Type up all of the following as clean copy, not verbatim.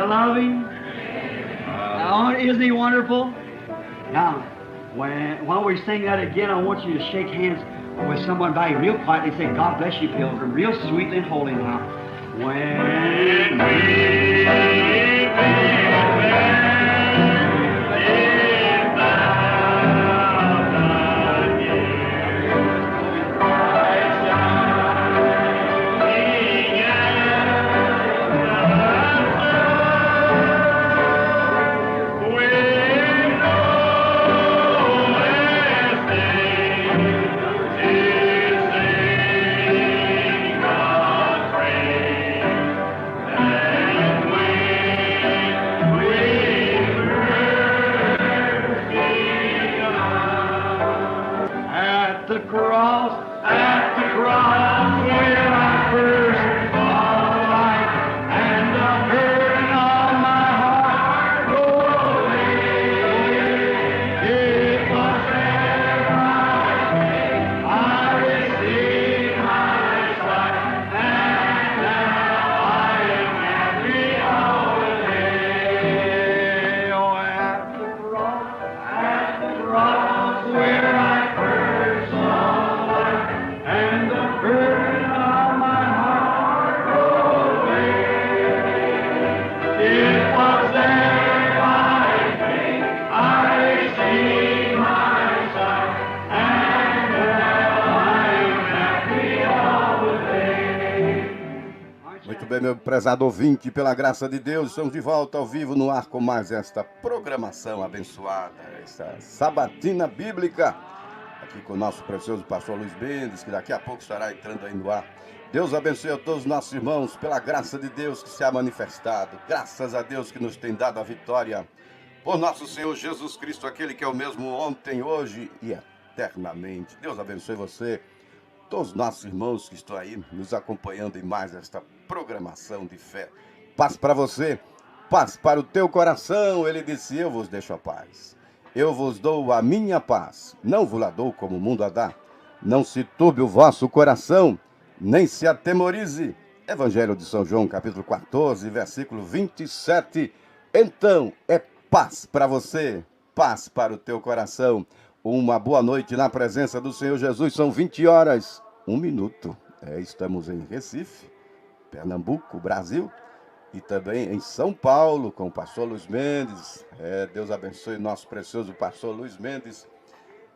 love him? Isn't he wonderful? Now, while we sing that again, I want you to shake hands with someone by you real quietly. Say, God bless you, Pilgrim, real sweetly and holy now. When Meu prezado ouvinte, pela graça de Deus, estamos de volta ao vivo no ar com mais esta programação abençoada, esta sabatina bíblica, aqui com o nosso precioso pastor Luiz Mendes, que daqui a pouco estará entrando aí no ar. Deus abençoe a todos os nossos irmãos, pela graça de Deus que se ha manifestado, graças a Deus que nos tem dado a vitória, por nosso Senhor Jesus Cristo, aquele que é o mesmo ontem, hoje e eternamente. Deus abençoe você, todos os nossos irmãos que estão aí nos acompanhando em mais esta programação de fé. Paz para você, paz para o teu coração. Ele disse, eu vos deixo a paz. Eu vos dou a minha paz. Não vos la dou como o mundo a dá. Não se turbe o vosso coração, nem se atemorize. Evangelho de São João, capítulo 14, versículo 27. Então, é paz para você, paz para o teu coração. Uma boa noite na presença do Senhor Jesus. São 20 horas, 1 minuto. Estamos em Recife, Pernambuco, Brasil, e também em São Paulo, com o pastor Luiz Mendes. Deus abençoe o nosso precioso pastor Luiz Mendes,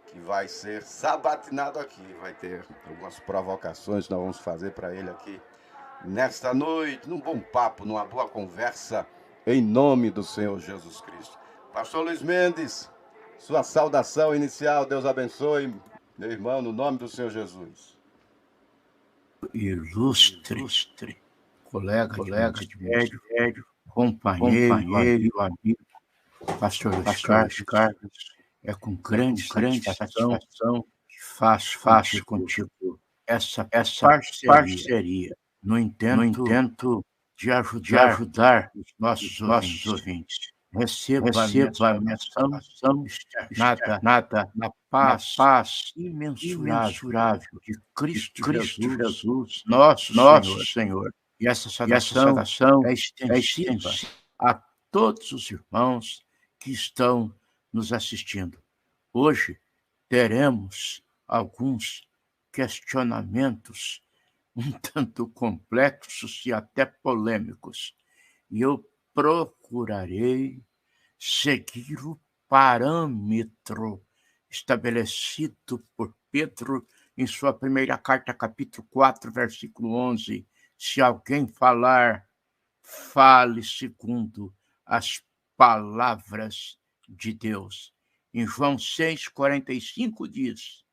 que vai ser sabatinado aqui. Vai ter algumas provocações que nós vamos fazer para ele aqui nesta noite, num bom papo, numa boa conversa, em nome do Senhor Jesus Cristo. Pastor Luiz Mendes, sua saudação inicial. Deus abençoe, meu irmão, no nome do Senhor Jesus. Ilustre colega de médio, companheiro, amigo, pastor Carlos, é com grande satisfação que faço contigo essa parceria no intento de ajudar os nossos ouvintes. Receba a minha saudação, nada na paz imensurável de Cristo Jesus, nosso Senhor. E essa saudação é extensiva a todos os irmãos que estão nos assistindo. Hoje teremos alguns questionamentos um tanto complexos e até polêmicos, e eu procurarei seguir o parâmetro estabelecido por Pedro em sua primeira carta, capítulo 4, versículo 11. Se alguém falar, fale segundo as palavras de Deus. Em João 6,45 diz,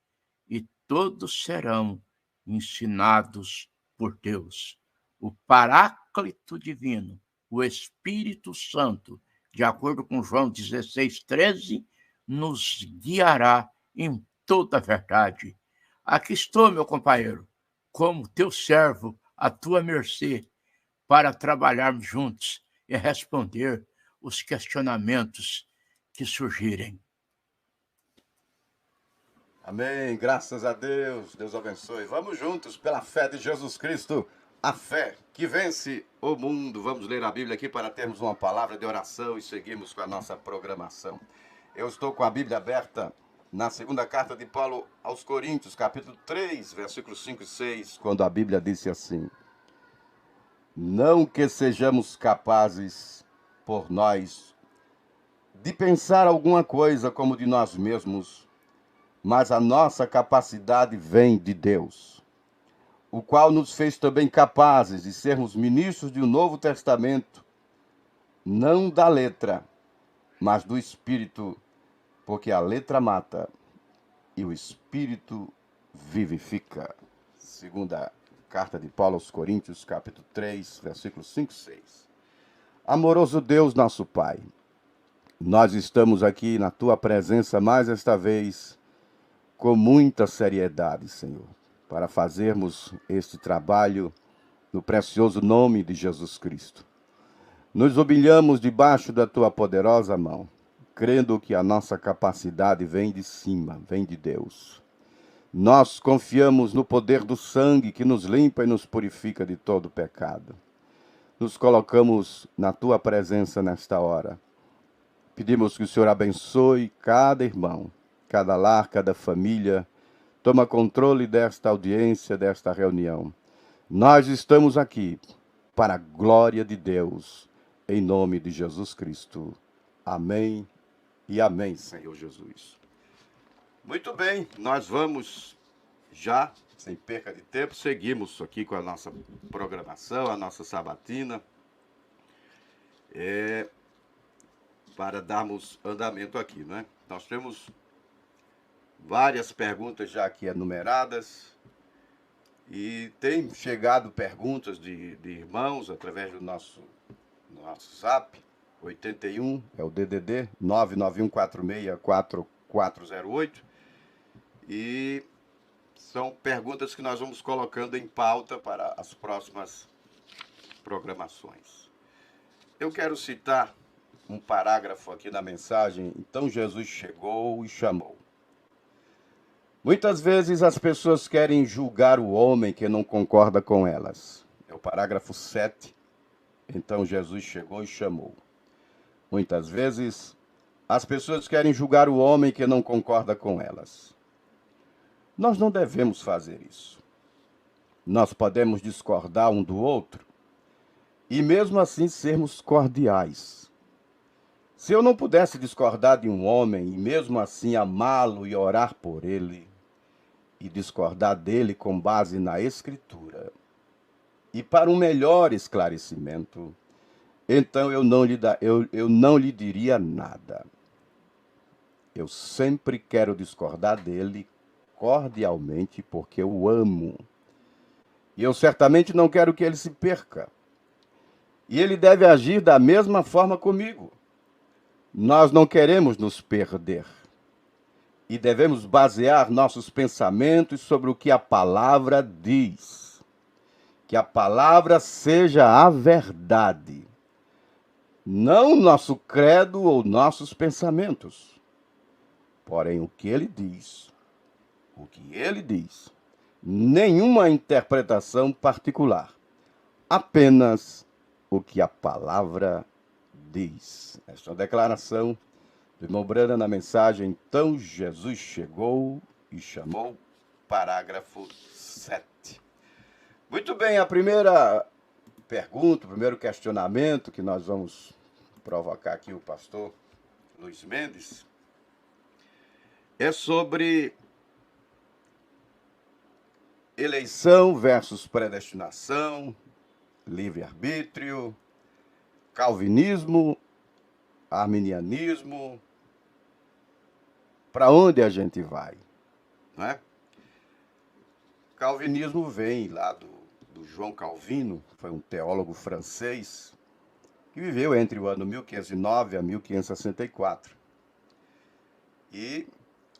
e todos serão ensinados por Deus. O Paráclito Divino, o Espírito Santo, de acordo com João 16,13, nos guiará em toda a verdade. Aqui estou, meu companheiro, como teu servo, à tua mercê, para trabalharmos juntos e responder os questionamentos que surgirem. Amém, graças a Deus, Deus abençoe. Vamos juntos, pela fé de Jesus Cristo, A fé que vence o mundo. Vamos ler a Bíblia aqui para termos uma palavra de oração e seguirmos com a nossa programação. Eu estou com a Bíblia aberta na segunda carta de Paulo aos Coríntios, capítulo 3, versículos 5 e 6, quando a Bíblia disse assim: não que sejamos capazes por nós de pensar alguma coisa como de nós mesmos, mas a nossa capacidade vem de Deus, o qual nos fez também capazes de sermos ministros de um novo testamento, não da letra, mas do Espírito, porque a letra mata e o Espírito vivifica. Segunda carta de Paulo aos Coríntios, capítulo 3, versículos 5 e 6. Amoroso Deus, nosso Pai, nós estamos aqui na Tua presença mais esta vez, com muita seriedade, Senhor, para fazermos este trabalho no precioso nome de Jesus Cristo. Nos humilhamos debaixo da Tua poderosa mão, crendo que a nossa capacidade vem de cima, vem de Deus. Nós confiamos no poder do sangue que nos limpa e nos purifica de todo pecado. Nos colocamos na Tua presença nesta hora. Pedimos que o Senhor abençoe cada irmão, cada lar, cada família. Toma controle desta audiência, desta reunião. Nós estamos aqui para a glória de Deus, em nome de Jesus Cristo. Amém e amém, Senhor Jesus. Muito bem, nós vamos já, sem perca de tempo, seguimos aqui com a nossa programação, a nossa sabatina, para darmos andamento aqui, né? Nós temos várias perguntas já aqui enumeradas e tem chegado perguntas de irmãos através do nosso zap, 81, é o DDD, 991464408, e são perguntas que nós vamos colocando em pauta para as próximas programações. Eu quero citar um parágrafo aqui na mensagem. Então Jesus chegou e chamou. Muitas vezes as pessoas querem julgar o homem que não concorda com elas. É o parágrafo 7. Então Jesus chegou e chamou. Muitas vezes as pessoas querem julgar o homem que não concorda com elas. Nós não devemos fazer isso. Nós podemos discordar um do outro e mesmo assim sermos cordiais. Se eu não pudesse discordar de um homem e mesmo assim amá-lo e orar por ele, e discordar dele com base na Escritura, e para um melhor esclarecimento, então eu não lhe diria nada. Eu sempre quero discordar dele cordialmente porque eu o amo. E eu certamente não quero que ele se perca. E ele deve agir da mesma forma comigo. Nós não queremos nos perder e devemos basear nossos pensamentos sobre o que a palavra diz. Que a palavra seja a verdade, não nosso credo ou nossos pensamentos. Porém, o que ele diz, nenhuma interpretação particular, apenas o que a palavra diz. Esta é a declaração do irmão Brana na mensagem Então Jesus chegou e chamou, parágrafo 7. Muito bem, a primeira pergunta, o primeiro questionamento que nós vamos provocar aqui o pastor Luiz Mendes é sobre eleição versus predestinação, livre-arbítrio, calvinismo, arminianismo. Para onde a gente vai? Não é? Calvinismo vem lá do João Calvino, que foi um teólogo francês, que viveu entre o ano 1509 a 1564. E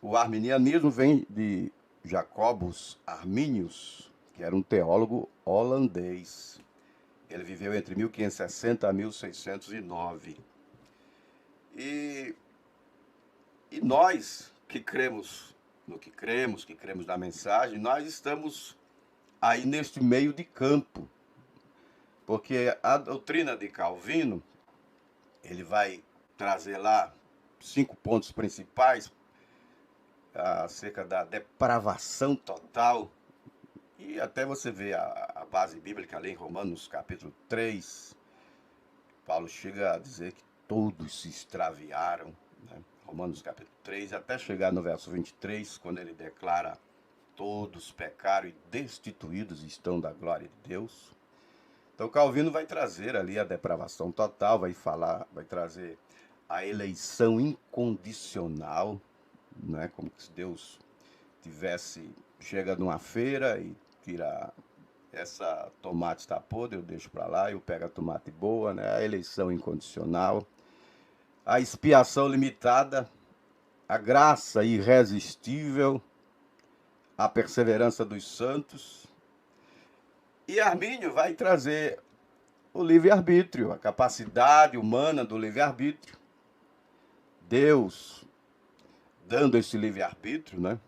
o arminianismo vem de Jacobus Arminius, que era um teólogo holandês. Ele viveu entre 1560 a 1609. E nós que cremos no que cremos na mensagem, nós estamos aí neste meio de campo, Porque a doutrina de Calvino, ele vai trazer lá 5 pontos principais acerca da depravação total. E até você vê a base bíblica ali em Romanos capítulo 3, Paulo chega a dizer que todos se extraviaram, né? Romanos capítulo 3, até chegar no verso 23, quando ele declara: todos pecaram e destituídos estão da glória de Deus. Então Calvino vai trazer ali a depravação total, vai trazer a eleição incondicional, né? Como se Deus chega numa feira e tira: essa tomate está podre, eu deixo para lá, eu pego a tomate boa, né? A eleição incondicional, a expiação limitada, a graça irresistível, a perseverança dos santos. E Armínio vai trazer o livre-arbítrio, a capacidade humana do livre-arbítrio. Deus dando esse livre-arbítrio, né?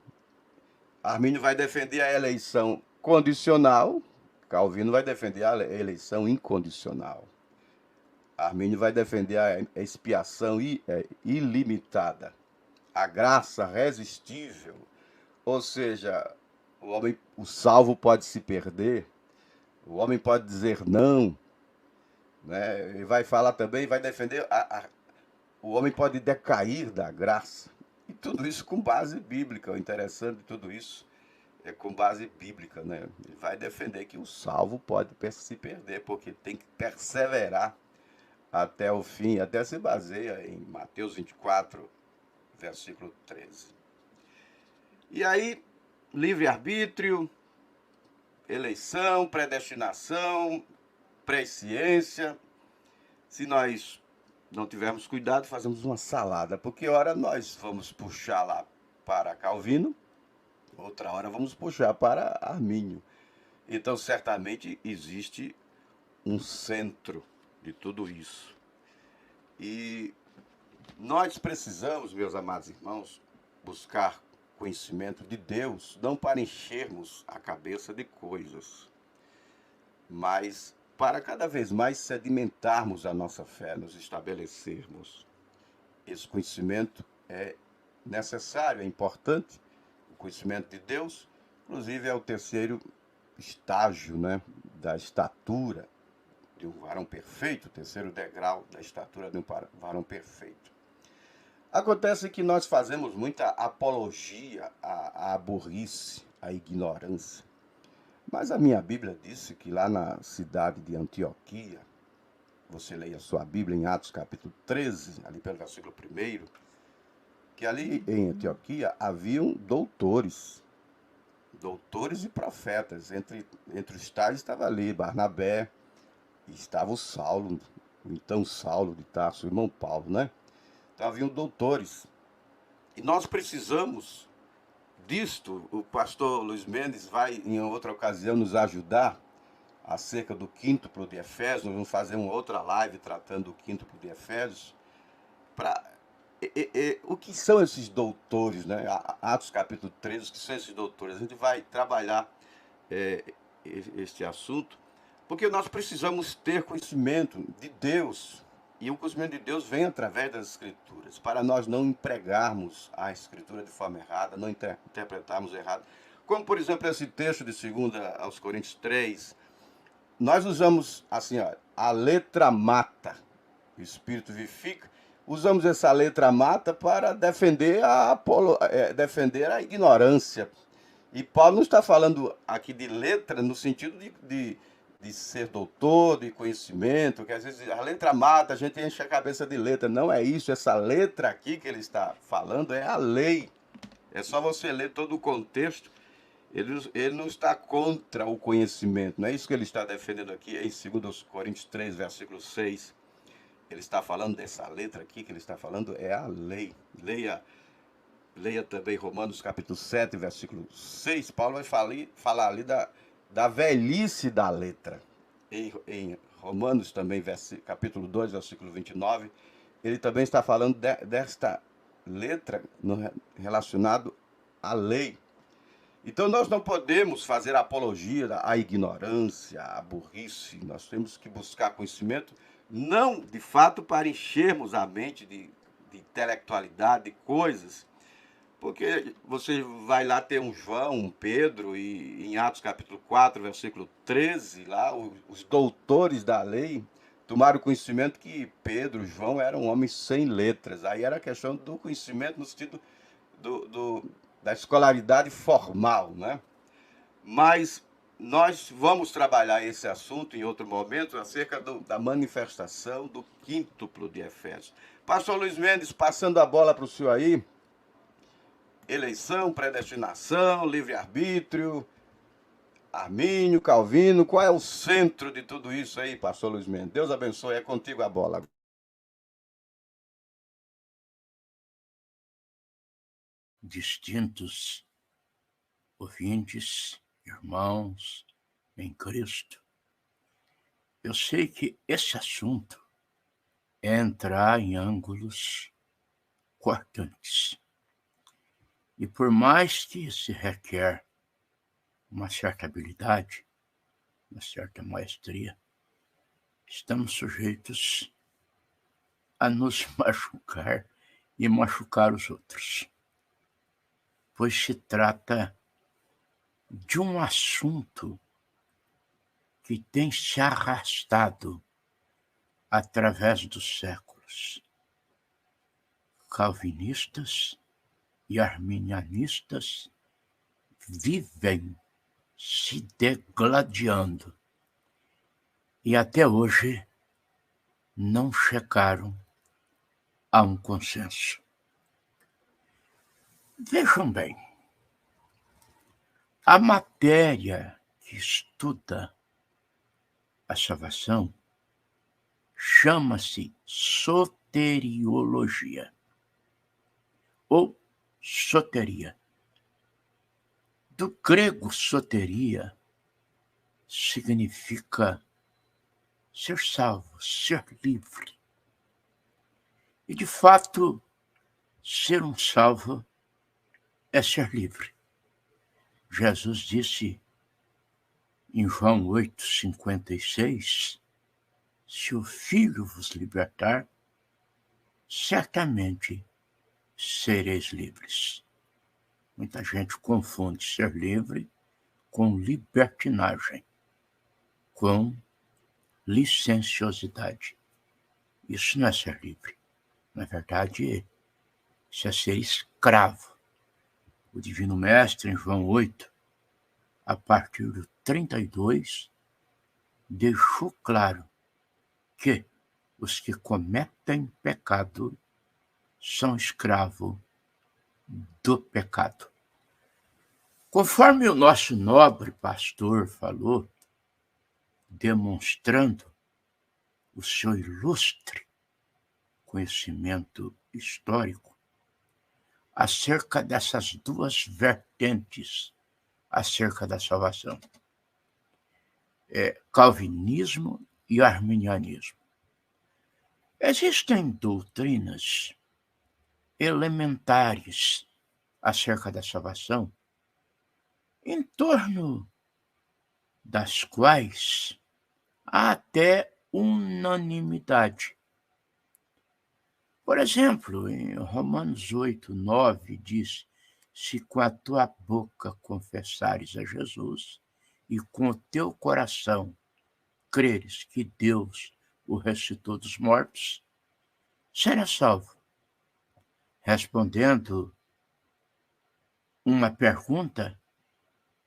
Armínio vai defender a eleição condicional, Calvino vai defender a eleição incondicional. Armínio vai defender a expiação ilimitada, a graça resistível, ou seja, o salvo pode se perder, o homem pode dizer não, né? Ele vai falar também, vai defender o homem pode decair da graça. E tudo isso com base bíblica. O interessante de tudo isso é com base bíblica, né? Ele vai defender que o salvo pode se perder, porque tem que perseverar até o fim. Até se baseia em Mateus 24, versículo 13. E aí, livre-arbítrio, eleição, predestinação, presciência. Se nós não tivermos cuidado, fazemos uma salada, porque ora nós vamos puxar lá para Calvino, outra hora vamos puxar para Armínio. Então, certamente existe um centro de tudo isso. E nós precisamos, meus amados irmãos, buscar conhecimento de Deus, não para enchermos a cabeça de coisas, mas para cada vez mais sedimentarmos a nossa fé, nos estabelecermos. Esse conhecimento é necessário, é importante. O conhecimento de Deus, inclusive, é o terceiro estágio, né, da estatura de um varão perfeito, o terceiro degrau da estatura de um varão perfeito. Acontece que nós fazemos muita apologia à burrice, à ignorância. Mas a minha Bíblia disse que lá na cidade de Antioquia, você leia a sua Bíblia em Atos capítulo 13, ali pelo versículo 1, que ali em Antioquia haviam doutores e profetas. Entre os tais estava ali Barnabé, e estava o Saulo, então Saulo de Tarso, o irmão Paulo, né? Então haviam doutores. E nós precisamos disto. O pastor Luiz Mendes vai, em outra ocasião, nos ajudar acerca do quíntuplo de Efésios. Nós vamos fazer uma outra live tratando do quíntuplo de Efésios. O que são esses doutores, né? Atos capítulo 13, o que são esses doutores? A gente vai trabalhar este assunto, porque nós precisamos ter conhecimento de Deus. E o conhecimento de Deus vem através das Escrituras, para nós não empregarmos a Escritura de forma errada, não interpretarmos errado. Como, por exemplo, esse texto de 2 aos Coríntios 3, nós usamos assim, ó, a letra mata, o Espírito vivifica, usamos essa letra mata para defender a ignorância. E Paulo não está falando aqui de letra no sentido de ser doutor, de conhecimento, que às vezes a letra mata, a gente enche a cabeça de letra. Não é isso, essa letra aqui que ele está falando é a lei. É só você ler todo o contexto. Ele não está contra o conhecimento, não é isso que ele está defendendo aqui em 2 Coríntios 3, versículo 6. Ele está falando dessa letra aqui, que ele está falando é a lei. Leia também Romanos capítulo 7, versículo 6. Paulo vai falar ali da velhice da letra. Em Romanos também, capítulo 2, versículo 29, ele também está falando desta letra relacionado à lei. Então nós não podemos fazer apologia à ignorância, à burrice. Nós temos que buscar conhecimento, não de fato para enchermos a mente de intelectualidade, de coisas, porque você vai lá ter um João, um Pedro, e em Atos capítulo 4, versículo 13, lá os doutores da lei tomaram conhecimento que Pedro, João eram homens sem letras. Aí era a questão do conhecimento no sentido da escolaridade formal, né? Mas nós vamos trabalhar esse assunto em outro momento, acerca da manifestação do quíntuplo de Efésios. Pastor Luiz Mendes, passando a bola para o senhor aí. Eleição, predestinação, livre-arbítrio, Armínio, Calvino, qual é o centro de tudo isso aí, pastor Luiz Mendes? Deus abençoe, é contigo a bola. Distintos ouvintes, irmãos em Cristo, eu sei que esse assunto é entrar em ângulos cortantes. E por mais que se requer uma certa habilidade, uma certa maestria, estamos sujeitos a nos machucar e machucar os outros. Pois se trata de um assunto que tem se arrastado através dos séculos. Calvinistas e arminianistas vivem se degladiando e até hoje não chegaram a um consenso. Vejam bem, a matéria que estuda a salvação chama-se soteriologia ou soteria. Do grego soteria significa ser salvo, ser livre. E de fato, ser um salvo é ser livre. Jesus disse em João 8,56, se o Filho vos libertar, certamente sereis livres. Muita gente confunde ser livre com libertinagem, com licenciosidade. Isso não é ser livre. Na verdade, isso é ser escravo. O Divino Mestre, em João 8, a partir do 32, deixou claro que os que cometem pecado são escravos do pecado. Conforme o nosso nobre pastor falou, demonstrando o seu ilustre conhecimento histórico acerca dessas duas vertentes acerca da salvação, calvinismo e arminianismo. Existem doutrinas elementares acerca da salvação, em torno das quais há até unanimidade. Por exemplo, em Romanos 8, 9, diz: se com a tua boca confessares a Jesus e com o teu coração creres que Deus o ressuscitou dos mortos, serás salvo. Respondendo uma pergunta,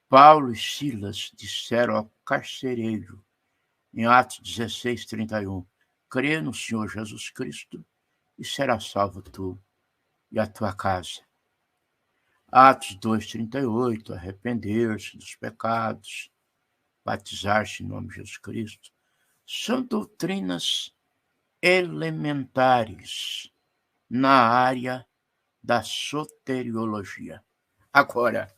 Paulo e Silas disseram ao carcereiro, em Atos 16, 31, crê no Senhor Jesus Cristo e serás salvo tu e a tua casa. Atos 2, 38, arrepender-se dos pecados, batizar-se em nome de Jesus Cristo, são doutrinas elementares na área da soteriologia. Agora,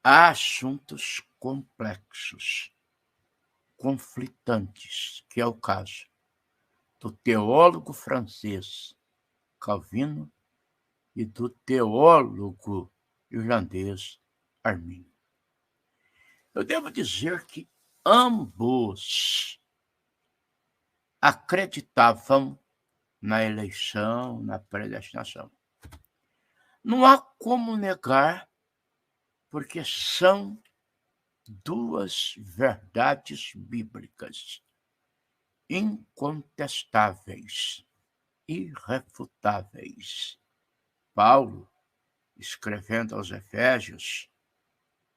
há assuntos complexos, conflitantes, que é o caso do teólogo francês Calvino e do teólogo irlandês Armínio. Eu devo dizer que ambos acreditavam na eleição, na predestinação. Não há como negar, porque são duas verdades bíblicas incontestáveis, irrefutáveis. Paulo, escrevendo aos Efésios,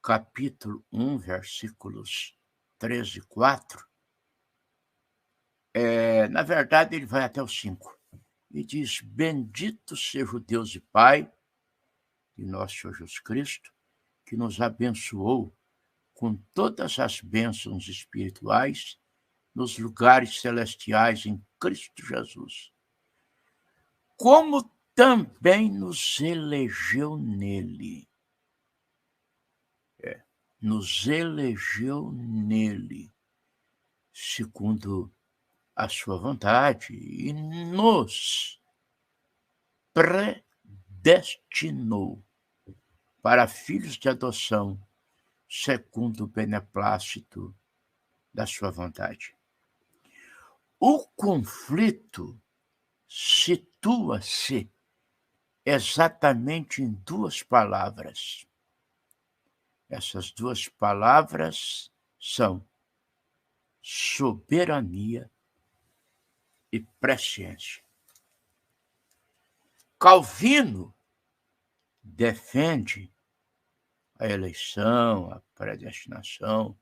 capítulo 1, versículos 13 e 4, na verdade ele vai até o 5, e diz: bendito seja o Deus e Pai de nosso Senhor Jesus Cristo, que nos abençoou com todas as bênçãos espirituais nos lugares celestiais em Cristo Jesus, como também nos elegeu nele. Nos elegeu nele, segundo a sua vontade, e nos predestinou para filhos de adoção, segundo o beneplácito da sua vontade. O conflito situa-se exatamente em duas palavras. Essas duas palavras são soberania e presciência. Calvino defende a eleição, a predestinação,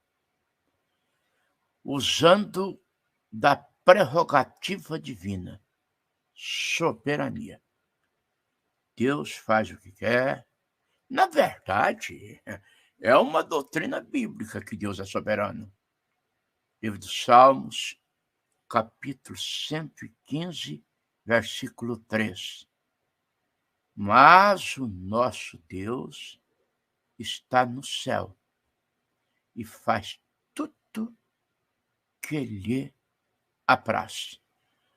usando da prerrogativa divina, soberania. Deus faz o que quer. Na verdade, é uma doutrina bíblica que Deus é soberano. Livro dos Salmos, capítulo 115, versículo 3. Mas o nosso Deus está no céu e faz tudo que lhe apraz.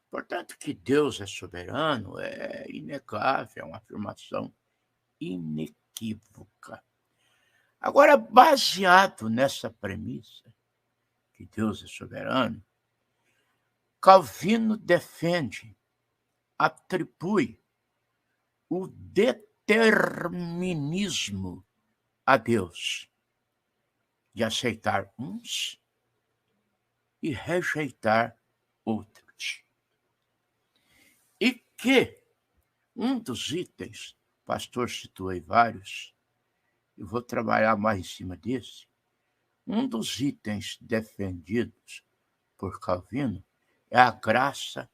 Portanto, que Deus é soberano é inegável, é uma afirmação inequívoca. Agora, baseado nessa premissa, que Deus é soberano, Calvino defende, atribui o determinismo a Deus de aceitar uns e rejeitar outros. E que um dos itens, o pastor citou aí vários, eu vou trabalhar mais em cima desse, um dos itens defendidos por Calvino é a graça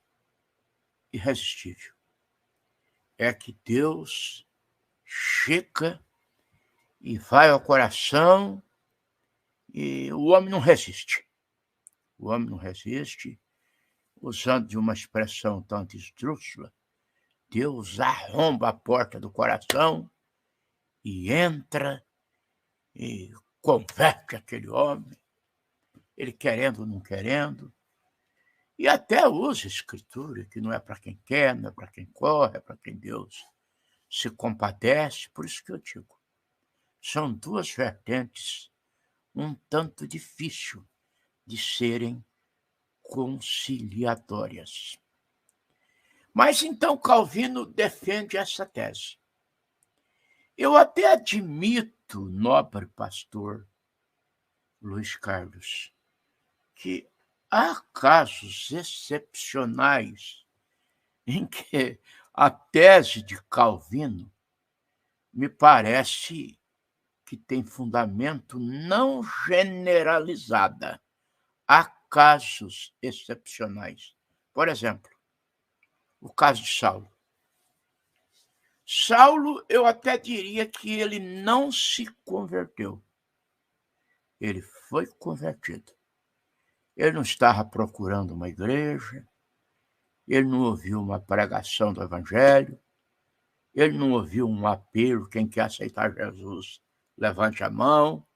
irresistível. É que Deus chega e vai ao coração e o homem não resiste. O homem não resiste, usando de uma expressão tanto esdrúxula, Deus arromba a porta do coração e entra e converte aquele homem, ele querendo ou não querendo, e até usa a escritura, que não é para quem quer, não é para quem corre, é para quem Deus se compadece. Por isso que eu digo, são duas vertentes um tanto difícil de serem conciliatórias. Mas então Calvino defende essa tese. Eu até admito, nobre pastor Luiz Carlos, que há casos excepcionais em que a tese de Calvino me parece que tem fundamento não generalizada. Há casos excepcionais. Por exemplo, o caso de Saulo. Saulo, eu até diria que ele não se converteu. Ele foi convertido. Ele não estava procurando uma igreja, ele não ouviu uma pregação do evangelho, ele não ouviu um apelo, quem quer aceitar Jesus, levante a mão.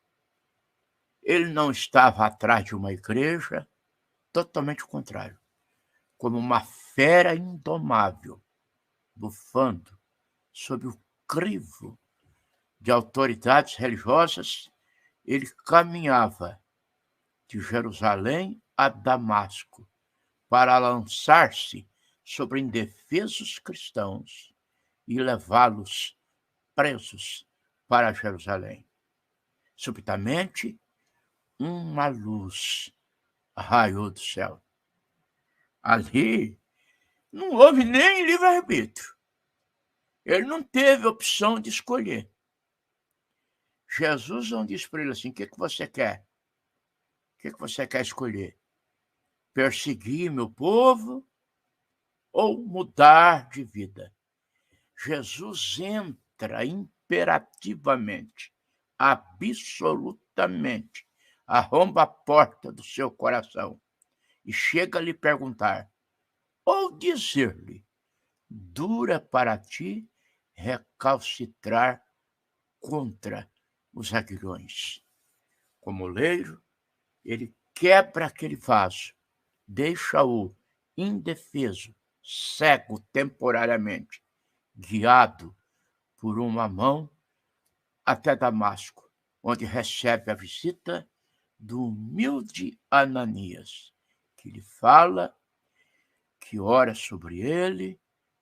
Ele não estava atrás de uma igreja, totalmente o contrário. Como uma fera indomável, bufando sob o crivo de autoridades religiosas, ele caminhava de Jerusalém a Damasco para lançar-se sobre indefesos cristãos e levá-los presos para Jerusalém. Subitamente, uma luz raiou do céu. Ali não houve nem livre-arbítrio. Ele não teve opção de escolher. Jesus não disse para ele assim: o que você quer? O que você quer escolher? Perseguir meu povo ou mudar de vida? Jesus entra imperativamente, absolutamente, arromba a porta do seu coração e chega a lhe perguntar, ou dizer-lhe: dura para ti recalcitrar contra os aguilhões. Como oleiro, ele quebra aquele vaso, deixa-o indefeso, cego temporariamente, guiado por uma mão até Damasco, onde recebe a visita do humilde Ananias, que lhe fala, que ora sobre ele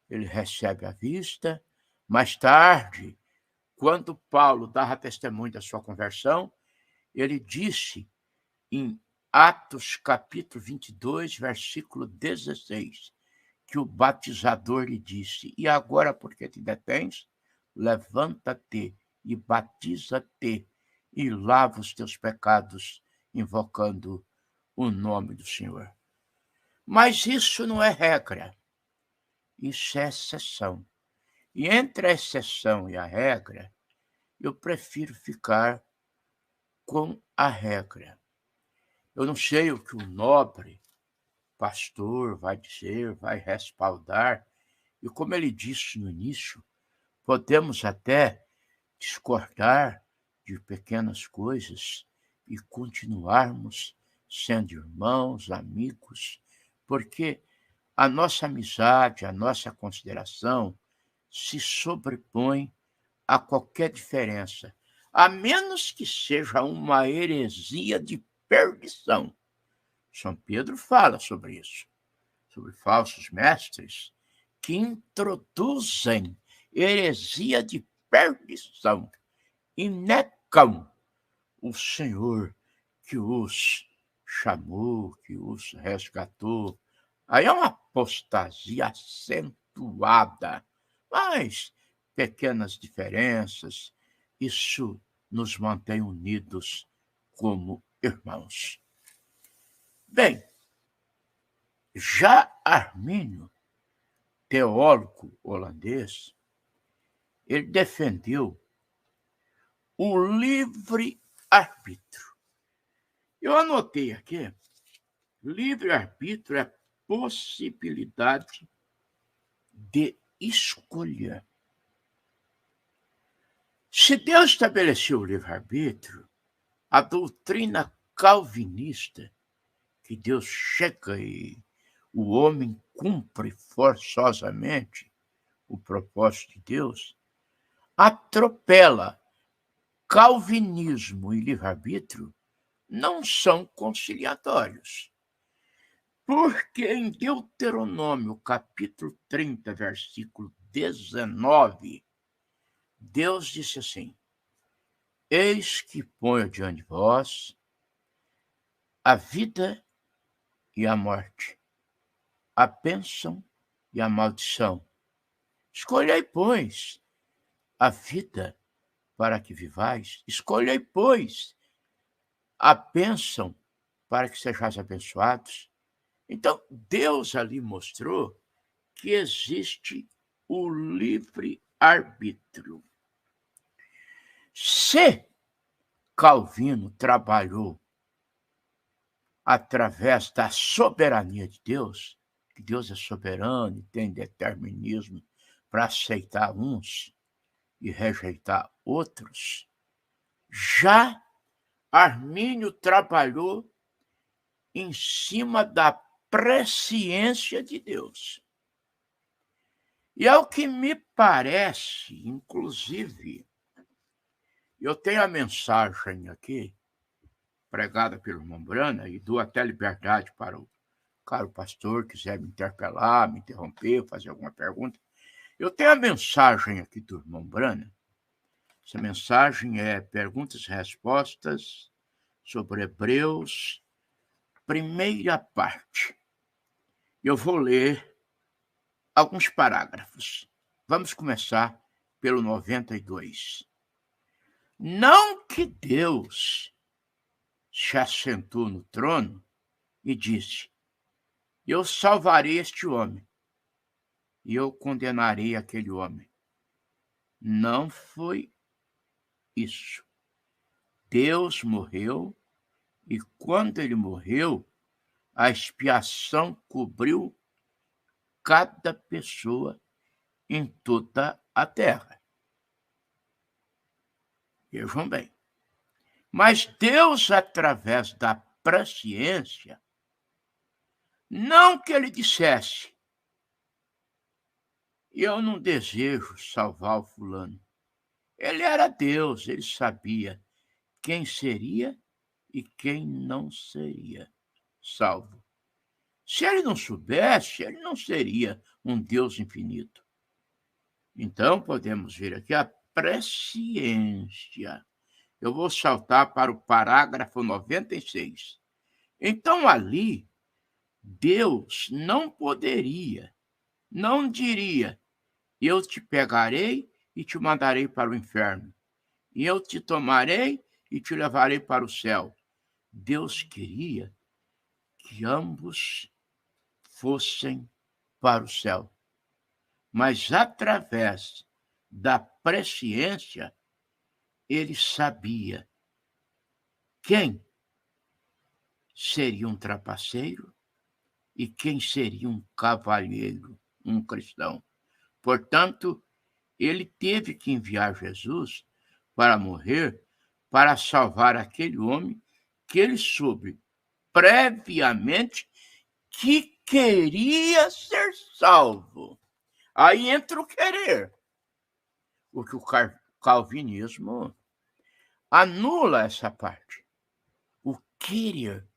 recebe a vista. Mais tarde, quando Paulo dava testemunho da sua conversão, ele disse em Atos capítulo 22, versículo 16, que o batizador lhe disse: e agora, porque te detens, levanta-te e batiza-te e lava os teus pecados, invocando o nome do Senhor. Mas isso não é regra, isso é exceção. E entre a exceção e a regra, eu prefiro ficar com a regra. Eu não sei o que o nobre pastor vai dizer, vai respaldar, e como ele disse no início, podemos até discordar de pequenas coisas e continuarmos sendo irmãos, amigos, porque a nossa amizade, a nossa consideração se sobrepõe a qualquer diferença, a menos que seja uma heresia de perdição. São Pedro fala sobre isso, sobre falsos mestres que introduzem heresia de perdição e negam o Senhor que os chamou, que os resgatou. Aí é uma apostasia acentuada, mas pequenas diferenças, isso nos mantém unidos como irmãos. Bem, já Armínio, teólogo holandês, ele defendeu o livre-arbítrio. Eu anotei aqui, livre-arbítrio é possibilidade de escolha. Se Deus estabeleceu o livre-arbítrio, a doutrina calvinista, que Deus chega e o homem cumpre forçosamente o propósito de Deus, atropela. Calvinismo e livre-arbítrio não são conciliatórios. Porque em Deuteronômio, capítulo 30, versículo 19, Deus disse assim: eis que ponho diante de vós a vida e a morte, a bênção e a maldição. Escolhei, pois, a vida para que vivais. Escolhei, pois, a bênção para que sejais abençoados. Então, Deus ali mostrou que existe o livre-arbítrio. Se Calvino trabalhou através da soberania de Deus, que Deus é soberano e tem determinismo para aceitar uns e rejeitar outros, já Armínio trabalhou em cima da presciência de Deus. E ao que me parece, inclusive, Eu tenho a mensagem aqui, pregada pelo irmão Brana, e dou até liberdade para o caro pastor quiser me interpelar, me interromper, fazer alguma pergunta. Eu tenho a mensagem aqui do irmão Brana. Essa mensagem é perguntas e respostas sobre Hebreus, primeira parte. Eu vou ler alguns parágrafos. Vamos começar pelo 92. Não que Deus se assentou no trono e disse: eu salvarei este homem e eu condenarei aquele homem. Não foi isso. Deus morreu e quando ele morreu, a expiação cobriu cada pessoa em toda a terra. Vejam bem. Mas Deus, através da presciência, não que ele dissesse: eu não desejo salvar o fulano. Ele era Deus, ele sabia quem seria e quem não seria salvo. Se ele não soubesse, ele não seria um Deus infinito. Então, podemos ver aqui a presciência. Eu vou saltar para o parágrafo 96. Então, ali, Deus não poderia, não diria: eu te pegarei e te mandarei para o inferno, e eu te tomarei e te levarei para o céu. Deus queria que ambos fossem para o céu. Mas através da presciência, ele sabia quem seria um trapaceiro e quem seria um cavalheiro, um cristão. Portanto, ele teve que enviar Jesus para morrer, para salvar aquele homem que ele soube previamente que queria ser salvo. Aí entra o querer, porque o calvinismo anula essa parte. O querer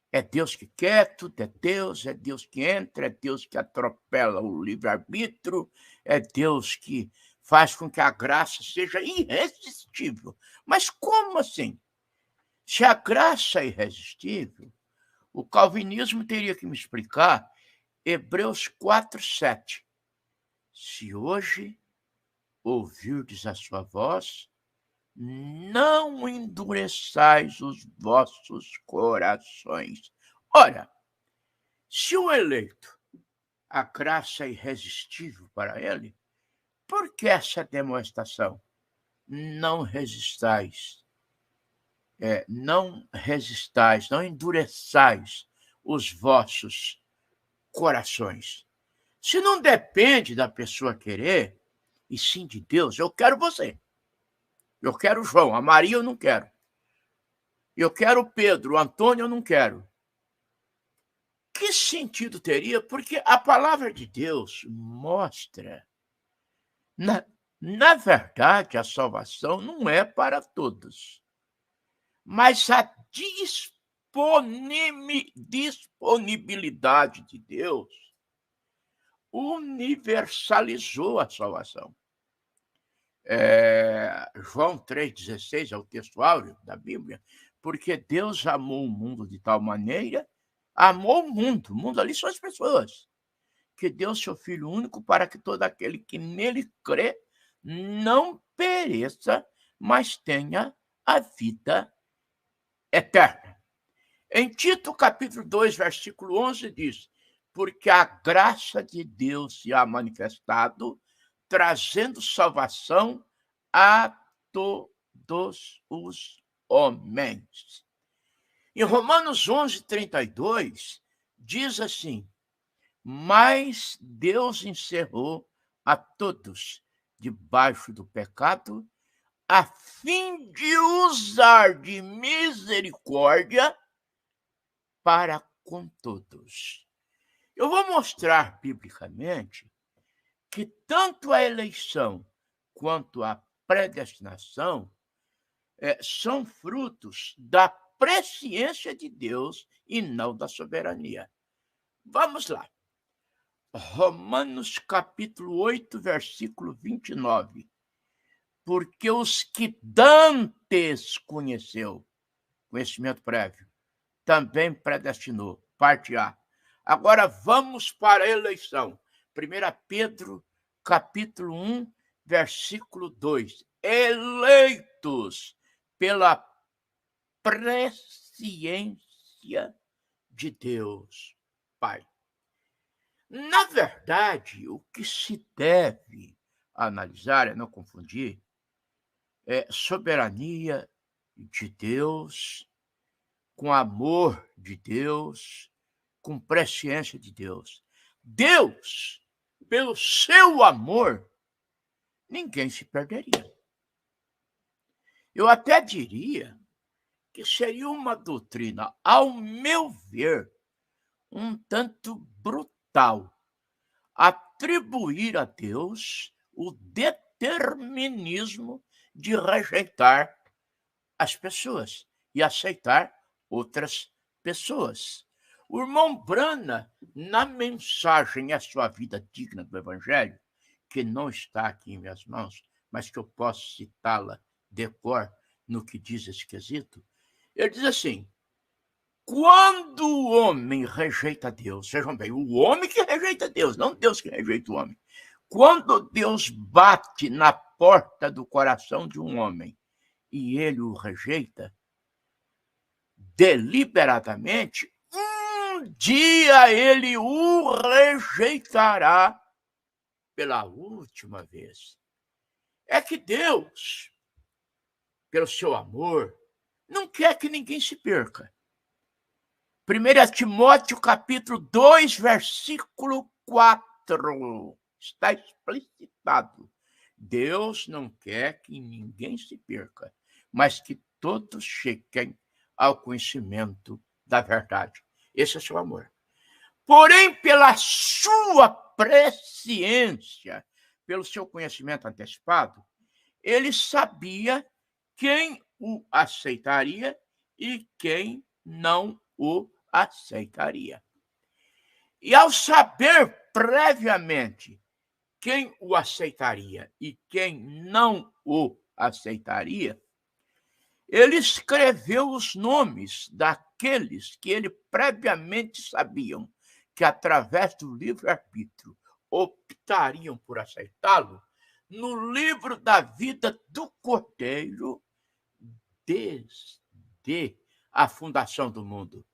é Deus que quer, tudo é Deus que entra, é Deus que atropela o livre-arbítrio, é Deus que faz com que a graça seja irresistível. Mas como assim? Se a graça é irresistível, o calvinismo teria que me explicar Hebreus 4:7. Se hoje ouvirdes a sua voz, não endureçais os vossos corações. Ora, se o eleito, a graça é irresistível para ele, por que essa demonstração? Não resistais, não endureçais os vossos corações. Se não depende da pessoa querer, e sim de Deus, eu quero você. Eu quero o João, a Maria eu não quero. Eu quero o Pedro, o Antônio eu não quero. Que sentido teria? Porque a palavra de Deus mostra, na verdade, a salvação não é para todos, mas a disponibilidade de Deus universalizou a salvação. João 3,16 é o texto áureo da Bíblia, porque Deus amou o mundo de tal maneira, amou o mundo ali são as pessoas, que deu seu Filho único para que todo aquele que nele crê não pereça, mas tenha a vida eterna. Em Tito, capítulo 2, versículo 11, diz: porque a graça de Deus se há manifestado, trazendo salvação a todos os homens. Em Romanos 11:32, diz assim: mas Deus encerrou a todos debaixo do pecado, a fim de usar de misericórdia para com todos. Eu vou mostrar biblicamente que tanto a eleição quanto a predestinação são frutos da presciência de Deus e não da soberania. Vamos lá. Romanos capítulo 8, versículo 29. Porque os que dantes conheceu, conhecimento prévio, também predestinou. Parte A. Agora vamos para a eleição. 1 Pedro, capítulo 1, versículo 2. Eleitos pela presciência de Deus, Pai. Na verdade, o que se deve analisar, é não confundir, é soberania de Deus, com amor de Deus, com presciência de Deus. Deus, pelo seu amor, ninguém se perderia. Eu até diria que seria uma doutrina, ao meu ver, um tanto brutal, atribuir a Deus o determinismo de rejeitar as pessoas e aceitar outras pessoas. O irmão Brana, na mensagem A Sua Vida Digna do Evangelho, que não está aqui em minhas mãos, mas que eu posso citá-la de cor no que diz esse quesito, ele diz assim: quando o homem rejeita Deus, vejam bem, o homem que rejeita Deus, não Deus que rejeita o homem. Quando Deus bate na porta do coração de um homem e ele o rejeita, deliberadamente, um dia ele o rejeitará pela última vez. É que Deus, pelo seu amor, não quer que ninguém se perca. 1 Timóteo, capítulo 2, versículo 4, está explicitado. Deus não quer que ninguém se perca, mas que todos cheguem ao conhecimento da verdade. Esse é o seu amor. Porém, pela sua presciência, pelo seu conhecimento antecipado, ele sabia quem o aceitaria e quem não o aceitaria. E ao saber previamente quem o aceitaria e quem não o aceitaria, ele escreveu os nomes daqueles que ele previamente sabiam que, através do livre-arbítrio, optariam por aceitá-lo, no livro da vida do Cordeiro desde a fundação do mundo.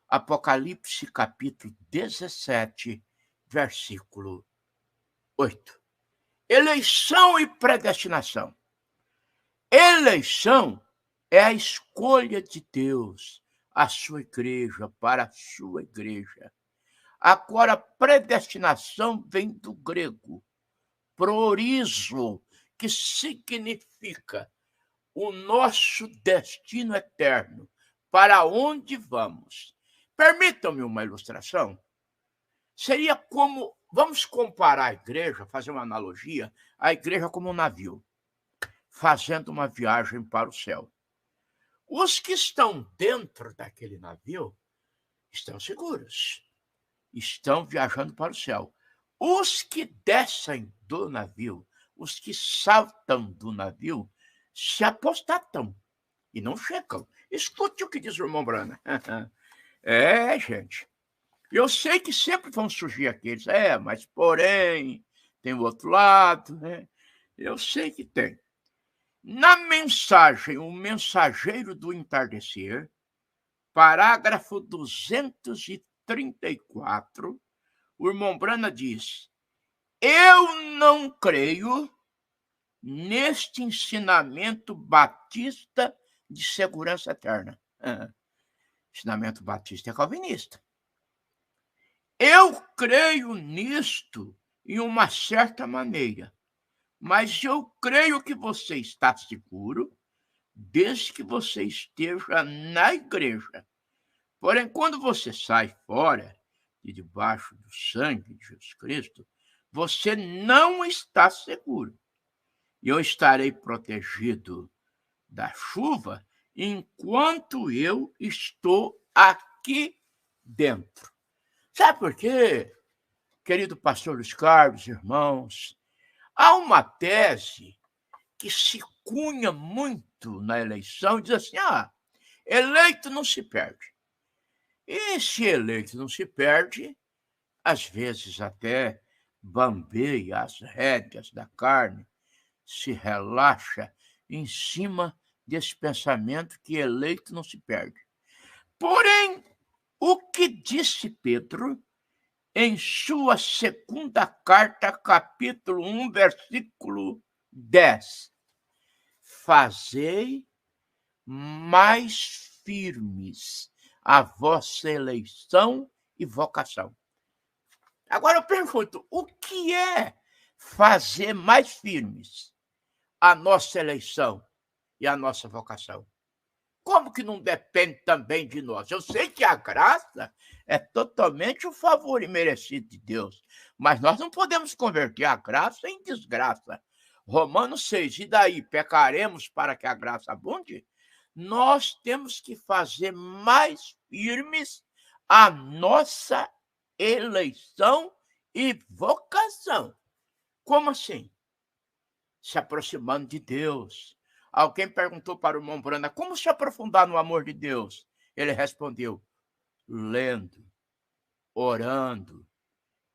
Apocalipse, capítulo 17, versículo 8. Eleição e predestinação. Eleição é a escolha de Deus, a sua igreja, para a sua igreja. Agora, predestinação vem do grego, proorizo, que significa o nosso destino eterno, para onde vamos. Permitam-me uma ilustração. Seria como, vamos comparar a igreja, fazer uma analogia, a igreja como um navio, fazendo uma viagem para o céu. Os que estão dentro daquele navio estão seguros, estão viajando para o céu. Os que descem do navio, os que saltam do navio, se apostatam e não chegam. Escute o que diz o irmão Brana. Gente, eu sei que sempre vão surgir aqueles, mas porém, tem o outro lado, né? Eu sei que tem. Na mensagem, o mensageiro do entardecer, parágrafo 234, o irmão Brana diz: eu não creio neste ensinamento batista de segurança eterna. Ensinamento batista é calvinista. Eu creio nisto em uma certa maneira, mas eu creio que você está seguro desde que você esteja na igreja. Porém, quando você sai fora, de debaixo do sangue de Jesus Cristo, você não está seguro. Eu estarei protegido da chuva enquanto eu estou aqui dentro. Sabe por quê, querido pastor Luiz Carlos, irmãos? Há uma tese que se cunha muito na eleição, diz assim, eleito não se perde. E se eleito não se perde, às vezes até bambeia as rédeas da carne, se relaxa em cima desse pensamento que eleito não se perde. Porém, o que disse Pedro em sua segunda carta, capítulo 1, versículo 10? Fazei mais firmes a vossa eleição e vocação. Agora eu pergunto, o que é fazer mais firmes a nossa eleição e a nossa vocação? Como que não depende também de nós? Eu sei que a graça é totalmente o favor imerecido de Deus, mas nós não podemos converter a graça em desgraça. Romanos 6, e daí pecaremos para que a graça abunde? Nós temos que fazer mais firmes a nossa eleição e vocação. Como assim? Se aproximando de Deus. Alguém perguntou para o irmão Brana, como se aprofundar no amor de Deus? Ele respondeu, lendo, orando,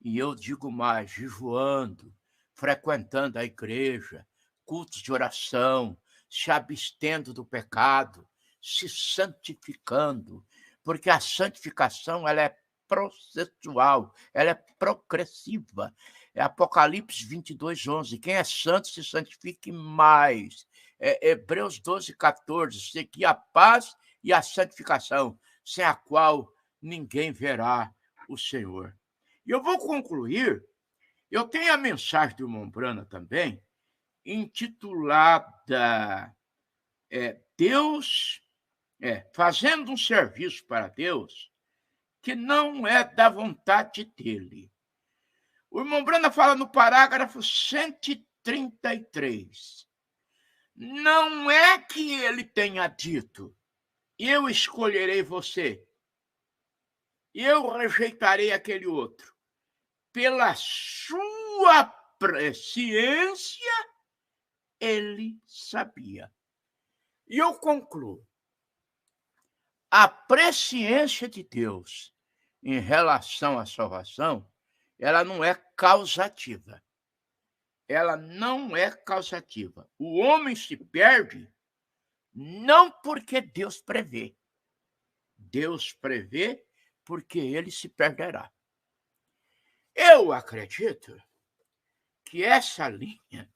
e eu digo mais, jejuando, frequentando a igreja, cultos de oração, se abstendo do pecado, se santificando, porque a santificação ela é processual, ela é progressiva. É Apocalipse 22, 11. Quem é santo se santifique mais. Hebreus 12, 14. Segui a paz e a santificação, sem a qual ninguém verá o Senhor. E eu vou concluir. Eu tenho a mensagem do irmão Brana também, intitulada Deus, fazendo um serviço para Deus que não é da vontade dele. O irmão Brana fala no parágrafo 133. Não é que ele tenha dito, eu escolherei você, eu rejeitarei aquele outro. Pela sua presciência, ele sabia. E eu concluo. A presciência de Deus em relação à salvação, ela não é causativa. Ela não é causativa. O homem se perde não porque Deus prevê. Deus prevê porque ele se perderá. Eu acredito que essa linha,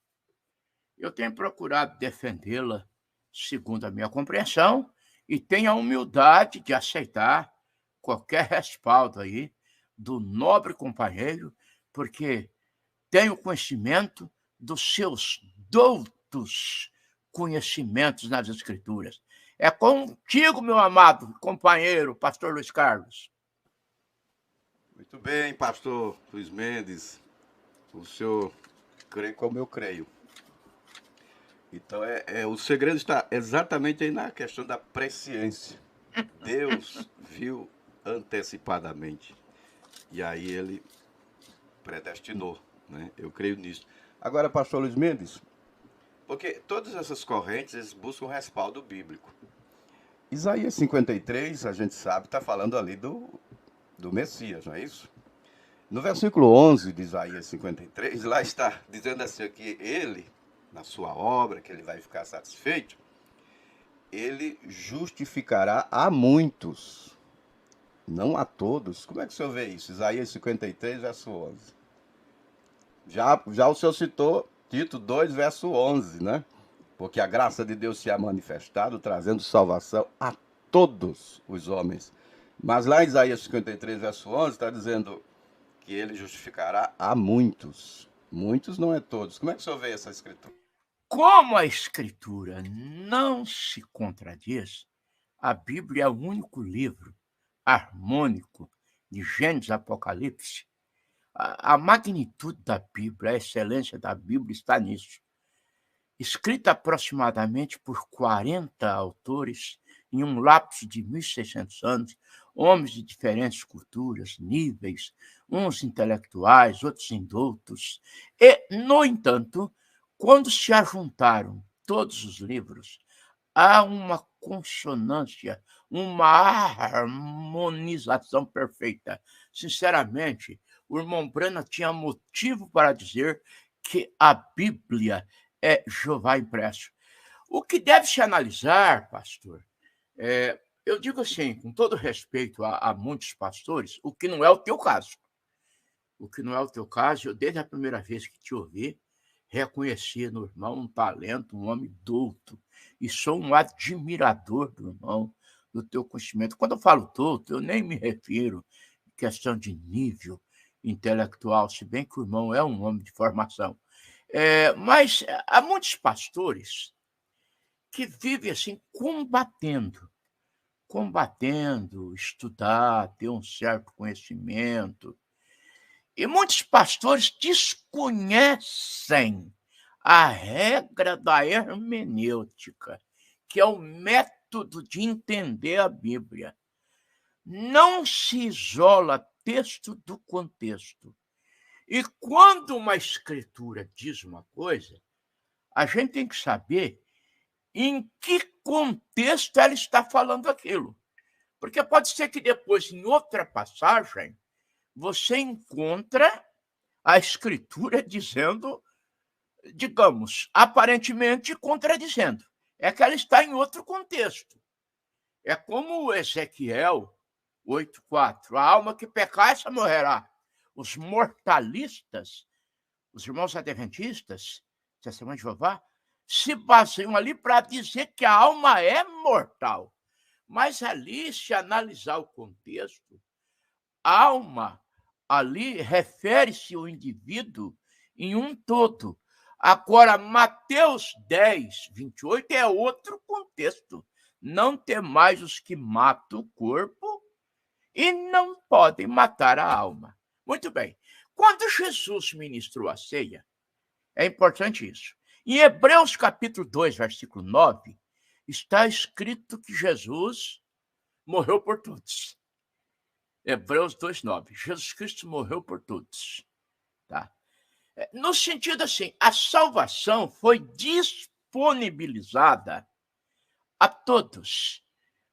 eu tenho procurado defendê-la segundo a minha compreensão e tenho a humildade de aceitar qualquer respaldo aí do nobre companheiro, porque tenho conhecimento dos seus doutos conhecimentos nas Escrituras. É contigo, meu amado companheiro, pastor Luiz Carlos. Muito bem, pastor Luiz Mendes. O senhor crê como eu creio. Então, o segredo está exatamente aí na questão da presciência. Deus viu antecipadamente. E aí ele predestinou, né? Eu creio nisso. Agora, pastor Luiz Mendes, porque todas essas correntes eles buscam respaldo bíblico. Isaías 53, a gente sabe, está falando ali do Messias, não é isso? No versículo 11 de Isaías 53, lá está dizendo assim que ele, na sua obra, que ele vai ficar satisfeito, ele justificará a muitos, não a todos. Como é que o senhor vê isso? Isaías 53, verso 11. Já o senhor citou Tito 2, verso 11, né? Porque a graça de Deus se ha manifestado, trazendo salvação a todos os homens. Mas lá em Isaías 53, verso 11, está dizendo que ele justificará a muitos. Muitos não é todos. Como é que o senhor vê essa escritura? Como a Escritura não se contradiz, a Bíblia é o único livro harmônico de Gênesis e Apocalipse. A magnitude da Bíblia, a excelência da Bíblia está nisso. escrita aproximadamente por 40 autores, em um lapso de 1.600 anos, homens de diferentes culturas, níveis, uns intelectuais, outros indoutos. E, no entanto, quando se ajuntaram todos os livros, há uma consonância, uma harmonização perfeita. Sinceramente, o irmão Branham tinha motivo para dizer que a Bíblia é Jeová impresso. O que deve se analisar, pastor, eu digo assim, com todo respeito a muitos pastores, o que não é o teu caso. O que não é o teu caso, eu desde a primeira vez que te ouvi, reconheci no irmão um talento, um homem douto, e sou um admirador do irmão, do teu conhecimento. Quando eu falo douto, eu nem me refiro em questão de nível intelectual, se bem que o irmão é um homem de formação. Mas há muitos pastores que vivem assim combatendo, estudar, ter um certo conhecimento. E muitos pastores desconhecem a regra da hermenêutica, que é o método de entender a Bíblia. Não se isola texto do contexto. E quando uma escritura diz uma coisa, a gente tem que saber em que contexto ela está falando aquilo. Porque pode ser que depois, em outra passagem, você encontra a escritura dizendo, digamos, aparentemente contradizendo. É que ela está em outro contexto. É como Ezequiel 8:4. A alma que pecar, essa morrerá. Os mortalistas, os irmãos adventistas, Testemunho de Jeová, se baseiam ali para dizer que a alma é mortal. Mas ali, se analisar o contexto, alma ali refere-se ao indivíduo em um todo. Agora, Mateus 10:28 é outro contexto. Não temais os que matam o corpo e não podem matar a alma. Muito bem. Quando Jesus ministrou a ceia, é importante isso. Em Hebreus capítulo 2, versículo 9, está escrito que Jesus morreu por todos. Hebreus 2:9. Jesus Cristo morreu por todos. Tá? No sentido assim, a salvação foi disponibilizada a todos.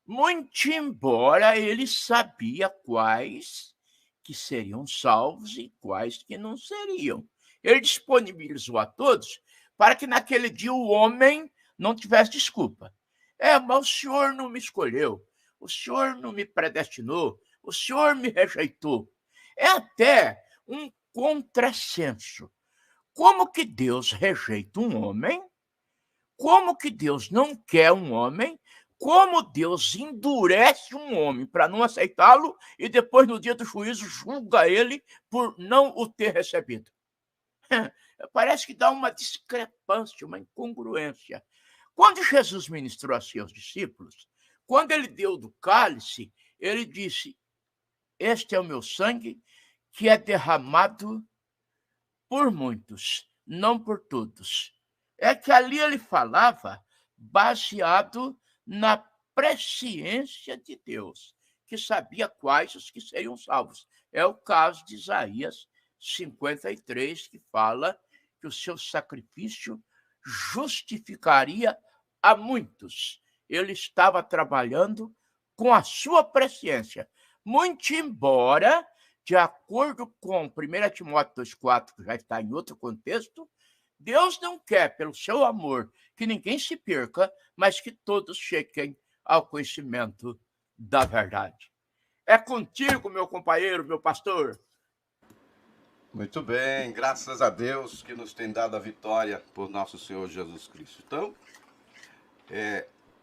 Muito embora ele sabia quais que seriam salvos e quais que não seriam. Ele disponibilizou a todos para que naquele dia o homem não tivesse desculpa. Mas o Senhor não me escolheu, o Senhor não me predestinou, o Senhor me rejeitou. É até um contrassenso. Como que Deus rejeita um homem? Como que Deus não quer um homem? Como Deus endurece um homem para não aceitá-lo e depois, no dia do juízo, julga ele por não o ter recebido? Parece que dá uma discrepância, uma incongruência. Quando Jesus ministrou a seus discípulos, quando ele deu do cálice, ele disse: este é o meu sangue que é derramado por muitos, não por todos. É que ali ele falava baseado na presciência de Deus, que sabia quais os que seriam salvos. É o caso de Isaías 53, que fala que o seu sacrifício justificaria a muitos. Ele estava trabalhando com a sua presciência. Muito embora, de acordo com 1 Timóteo 2:4, que já está em outro contexto, Deus não quer, pelo seu amor, que ninguém se perca, mas que todos cheguem ao conhecimento da verdade. É contigo, meu companheiro, meu pastor. Muito bem, graças a Deus que nos tem dado a vitória por nosso Senhor Jesus Cristo. Então,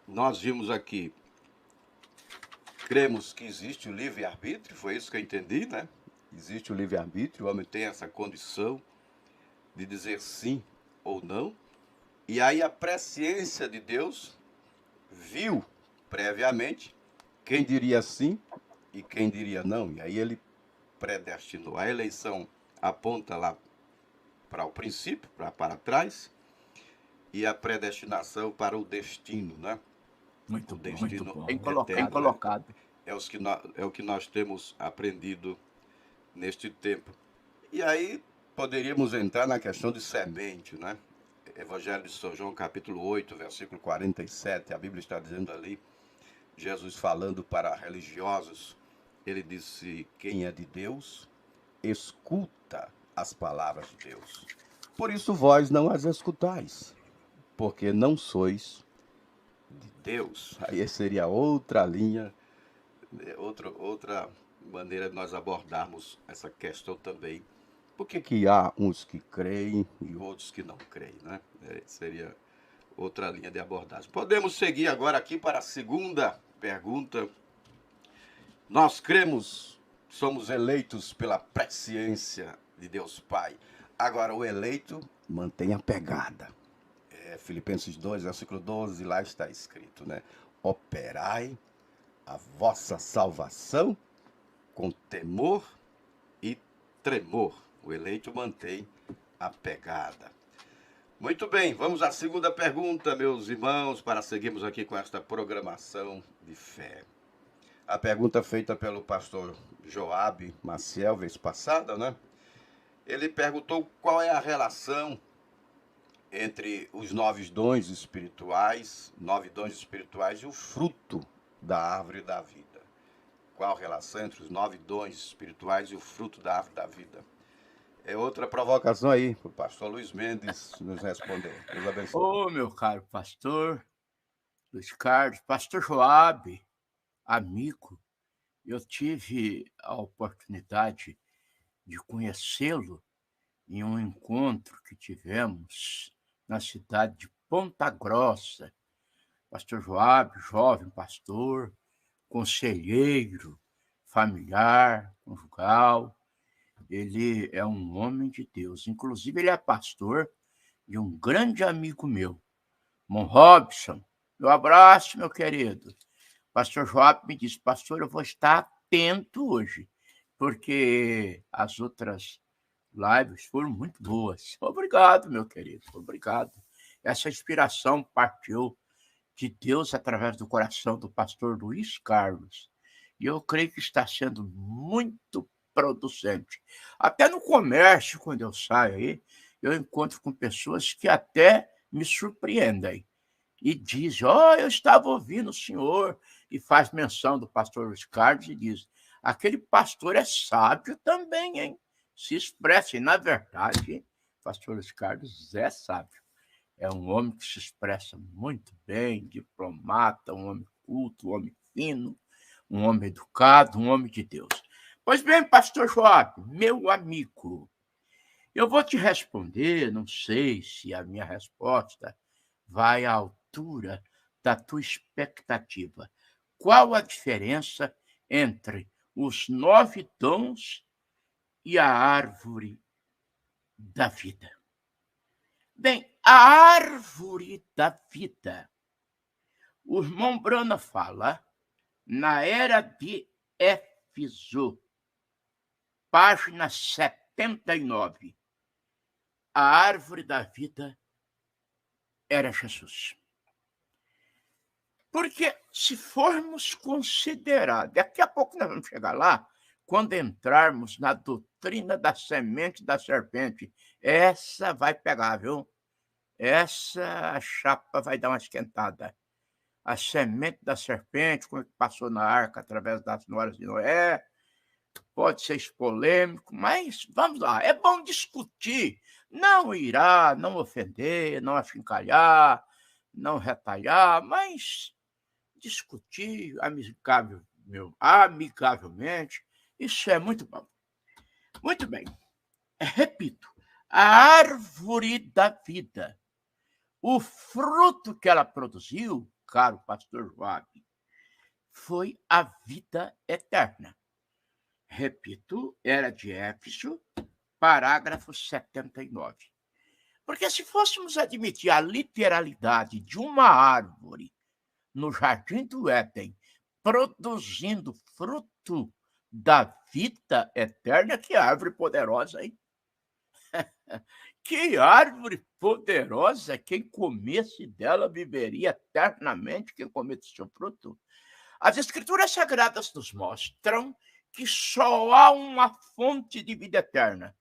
nós vimos aqui, cremos que existe o livre-arbítrio, foi isso que eu entendi, né? Existe o livre-arbítrio, o homem tem essa condição de dizer sim ou não. E aí a presciência de Deus viu previamente quem diria sim e quem diria não. E aí ele predestinou. A eleição aponta lá para o princípio, para trás. e a predestinação para o destino, né? Muito O bom, destino muito bom. eterno, Bem colocado. É o que nós temos aprendido neste tempo. E aí poderíamos entrar na questão de semente, né? Evangelho de São João, capítulo 8, versículo 47, a Bíblia está dizendo ali, Jesus falando para religiosos, ele disse: quem é de Deus, escuta as palavras de Deus. Por isso vós não as escutais, porque não sois de Deus. Aí seria outra linha, outra maneira de nós abordarmos essa questão também. Por que há uns que creem e outros que não creem, né? Seria outra linha de abordagem. Podemos seguir agora aqui para a segunda pergunta. Nós cremos, somos eleitos pela presciência de Deus Pai. Agora, o eleito mantém a pegada. Filipenses 2, versículo 12, lá está escrito, né? Operai a vossa salvação com temor e tremor. O eleito mantém a pegada. Muito bem, vamos à segunda pergunta, meus irmãos, para seguirmos aqui com esta programação de fé. A pergunta feita pelo pastor Joabe Maciel, vez passada, né? Ele perguntou qual é a relação entre os 9 dons espirituais e o fruto da árvore da vida. Qual a relação entre os 9 dons espirituais e o fruto da árvore da vida? É outra provocação aí, para o pastor Luiz Mendes nos responder. Deus abençoe. Ô, meu caro pastor Luiz Carlos, pastor Joabe, amigo, eu tive a oportunidade de conhecê-lo em um encontro que tivemos na cidade de Ponta Grossa. Pastor Joabe, jovem pastor, conselheiro, familiar, conjugal, ele é um homem de Deus. Inclusive, ele é pastor de um grande amigo meu, Mon Robson. Meu abraço, meu querido. Pastor Joab me disse, pastor, eu vou estar atento hoje, porque as outras lives foram muito boas. Obrigado, meu querido, obrigado. Essa inspiração partiu de Deus através do coração do pastor Luiz Carlos. E eu creio que está sendo muito producente. Até no comércio, quando eu saio aí, eu encontro com pessoas que até me surpreendem e dizem, eu estava ouvindo o senhor, e faz menção do pastor Luiz Carlos e diz, aquele pastor é sábio também, hein? Se expressa, e na verdade, o pastor Luiz Carlos é sábio. É um homem que se expressa muito bem, diplomata, um homem culto, um homem fino, um homem educado, um homem de Deus. Pois bem, pastor Joab, meu amigo, eu vou te responder, não sei se a minha resposta vai à altura da tua expectativa. Qual a diferença entre os 9 dons e a árvore da vida? Bem, a árvore da vida, o irmão Brana fala, na era de Éfeso, página 79, a árvore da vida era Jesus. Porque se formos considerar, daqui a pouco nós vamos chegar lá, quando entrarmos na doutrina da semente da serpente, essa vai pegar, viu? Essa chapa vai dar uma esquentada. A semente da serpente, como passou na arca através das noras de Noé, pode ser polêmico, mas vamos lá, é bom discutir, não irar, não ofender, não achincalhar, não retalhar, mas discutir amigavelmente, isso é muito bom. Muito bem, repito, a árvore da vida, o fruto que ela produziu, caro pastor Joab, foi a vida eterna. Repito, era de Éfeso, parágrafo 79. Porque se fôssemos admitir a literalidade de uma árvore no jardim do Éden, produzindo fruto da vida eterna, que árvore poderosa, hein? Que árvore poderosa! Quem comesse dela viveria eternamente, quem comesse seu fruto. As Escrituras Sagradas nos mostram que só há uma fonte de vida eterna: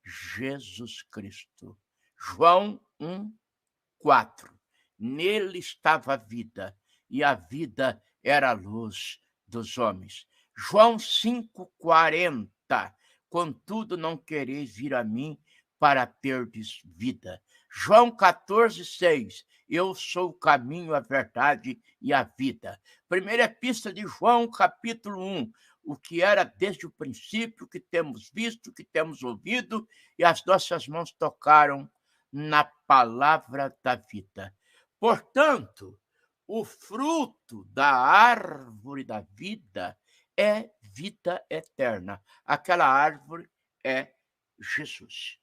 Jesus Cristo. João 1:4. Nele estava a vida, e a vida era a luz dos homens. João 5:40. Contudo, não quereis vir a mim para terdes vida. João 14:6. Eu sou o caminho, a verdade e a vida. Primeira epístola de João, capítulo 1. O que era desde o princípio, que temos visto, que temos ouvido, e as nossas mãos tocaram na palavra da vida. Portanto, o fruto da árvore da vida é vida eterna. Aquela árvore é Jesus.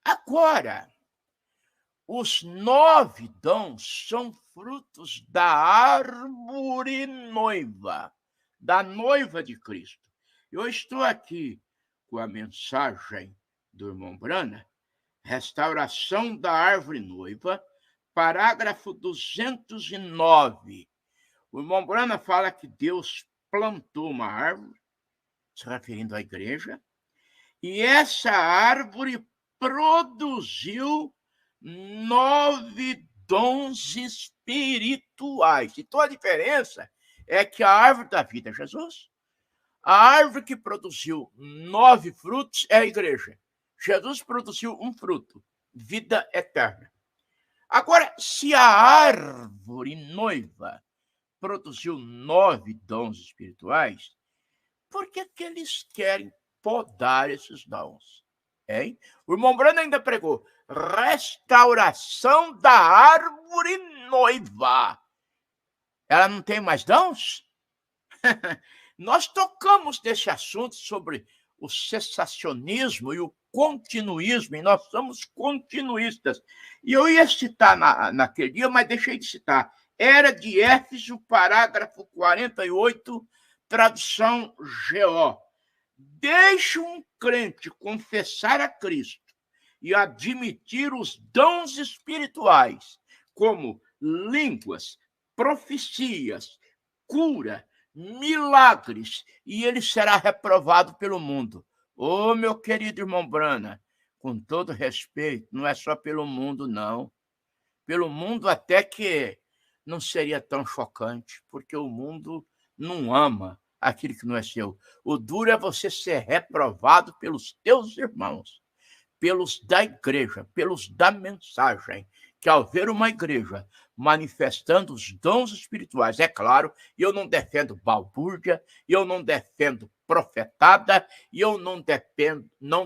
Agora, os 9 dons são frutos da árvore noiva, da noiva de Cristo. Eu estou aqui com a mensagem do irmão Brana, Restauração da Árvore Noiva, parágrafo 209. O irmão Brana fala que Deus plantou uma árvore, se referindo à igreja, e essa árvore produziu 9 dons espirituais. Então a diferença é que a árvore da vida é Jesus, a árvore que produziu 9 frutos é a igreja. Jesus produziu um fruto, vida eterna. Agora, se a árvore noiva produziu 9 dons espirituais, por que eles querem podar esses dons? Hein? O irmão Brana ainda pregou restauração da árvore noiva. Ela não tem mais dons? Nós tocamos nesse assunto sobre o cessacionismo e o continuismo, e nós somos continuistas. E eu ia citar naquele dia, mas deixei de citar. Era de Éfeso, parágrafo 48, tradução GO. Deixe um crente confessar a Cristo e admitir os dons espirituais, como línguas, profecias, cura, milagres, e ele será reprovado pelo mundo. Ô, meu querido irmão Brana, com todo respeito, não é só pelo mundo, não. Pelo mundo até que não seria tão chocante, porque o mundo não ama aquilo que não é seu. O duro é você ser reprovado pelos teus irmãos, pelos da igreja, pelos da mensagem, que ao ver uma igreja manifestando os dons espirituais, é claro, eu não defendo balbúrdia, eu não defendo profetada, e eu não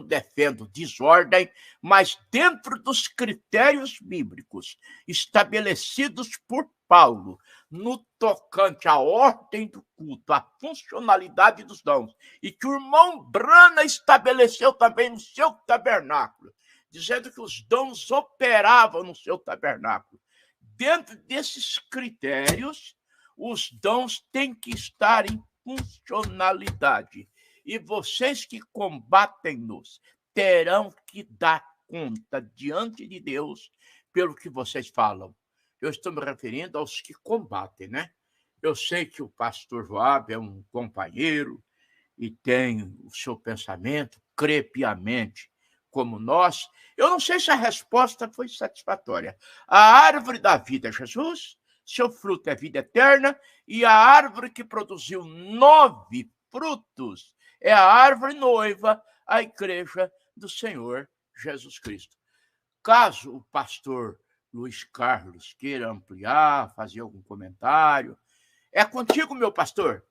defendo desordem, mas dentro dos critérios bíblicos estabelecidos por Paulo, no tocante à ordem do culto, à funcionalidade dos dons, e que o irmão Brana estabeleceu também no seu tabernáculo, dizendo que os dons operavam no seu tabernáculo. Dentro desses critérios, os dons têm que estar em funcionalidade. E vocês que combatem-nos terão que dar conta diante de Deus pelo que vocês falam. Eu estou me referindo aos que combatem, né? Eu sei que o pastor Joab é um companheiro e tem o seu pensamento, crê piamente como nós. Eu não sei se a resposta foi satisfatória. A árvore da vida é Jesus, seu fruto é vida eterna, e a árvore que produziu 9 frutos é a árvore noiva, a igreja do Senhor Jesus Cristo. Caso o pastor Luiz Carlos queira ampliar, fazer algum comentário, é contigo, meu pastor.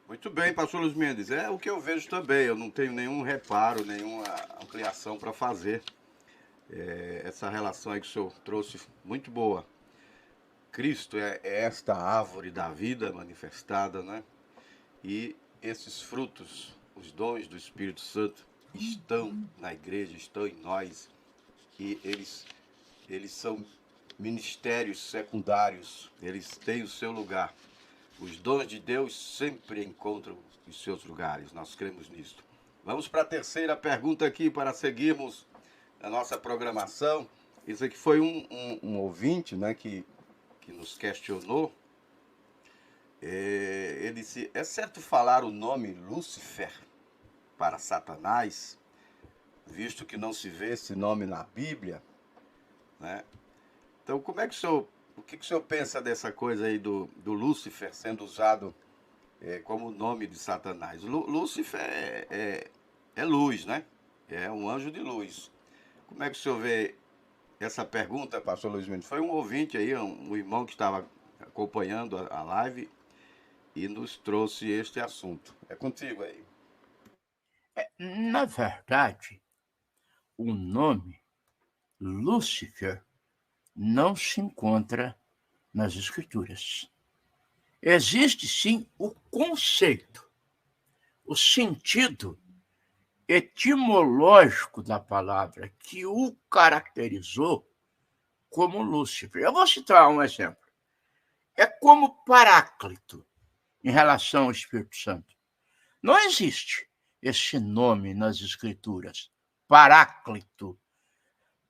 Muito bem, pastor Luiz Mendes. É o que eu vejo também. Eu não tenho nenhum reparo, nenhuma ampliação para fazer. Essa relação aí que o senhor trouxe, muito boa. Cristo é esta árvore da vida manifestada, né? E esses frutos, os dons do Espírito Santo, estão na igreja, estão em nós. E eles são ministérios secundários, eles têm o seu lugar. Os dons de Deus sempre encontram os seus lugares, nós cremos nisso. Vamos para a terceira pergunta aqui para seguirmos a nossa programação. Isso aqui foi um ouvinte, né, que nos questionou. Ele disse, é certo falar o nome Lúcifer para Satanás, visto que não se vê esse nome na Bíblia, né? Então, o que o senhor pensa dessa coisa aí do Lúcifer sendo usado como nome de Satanás? Lúcifer é luz, né? É um anjo de luz. Como é que o senhor vê essa pergunta, pastor Luiz Mendes? Foi um ouvinte aí, um irmão que estava acompanhando a live e nos trouxe este assunto. É contigo aí. Na verdade, o nome Lúcifer não se encontra nas Escrituras. Existe sim o conceito, o sentido etimológico da palavra que o caracterizou como Lúcifer. Eu vou citar um exemplo. É como Paráclito em relação ao Espírito Santo. Não existe esse nome nas Escrituras, Paráclito,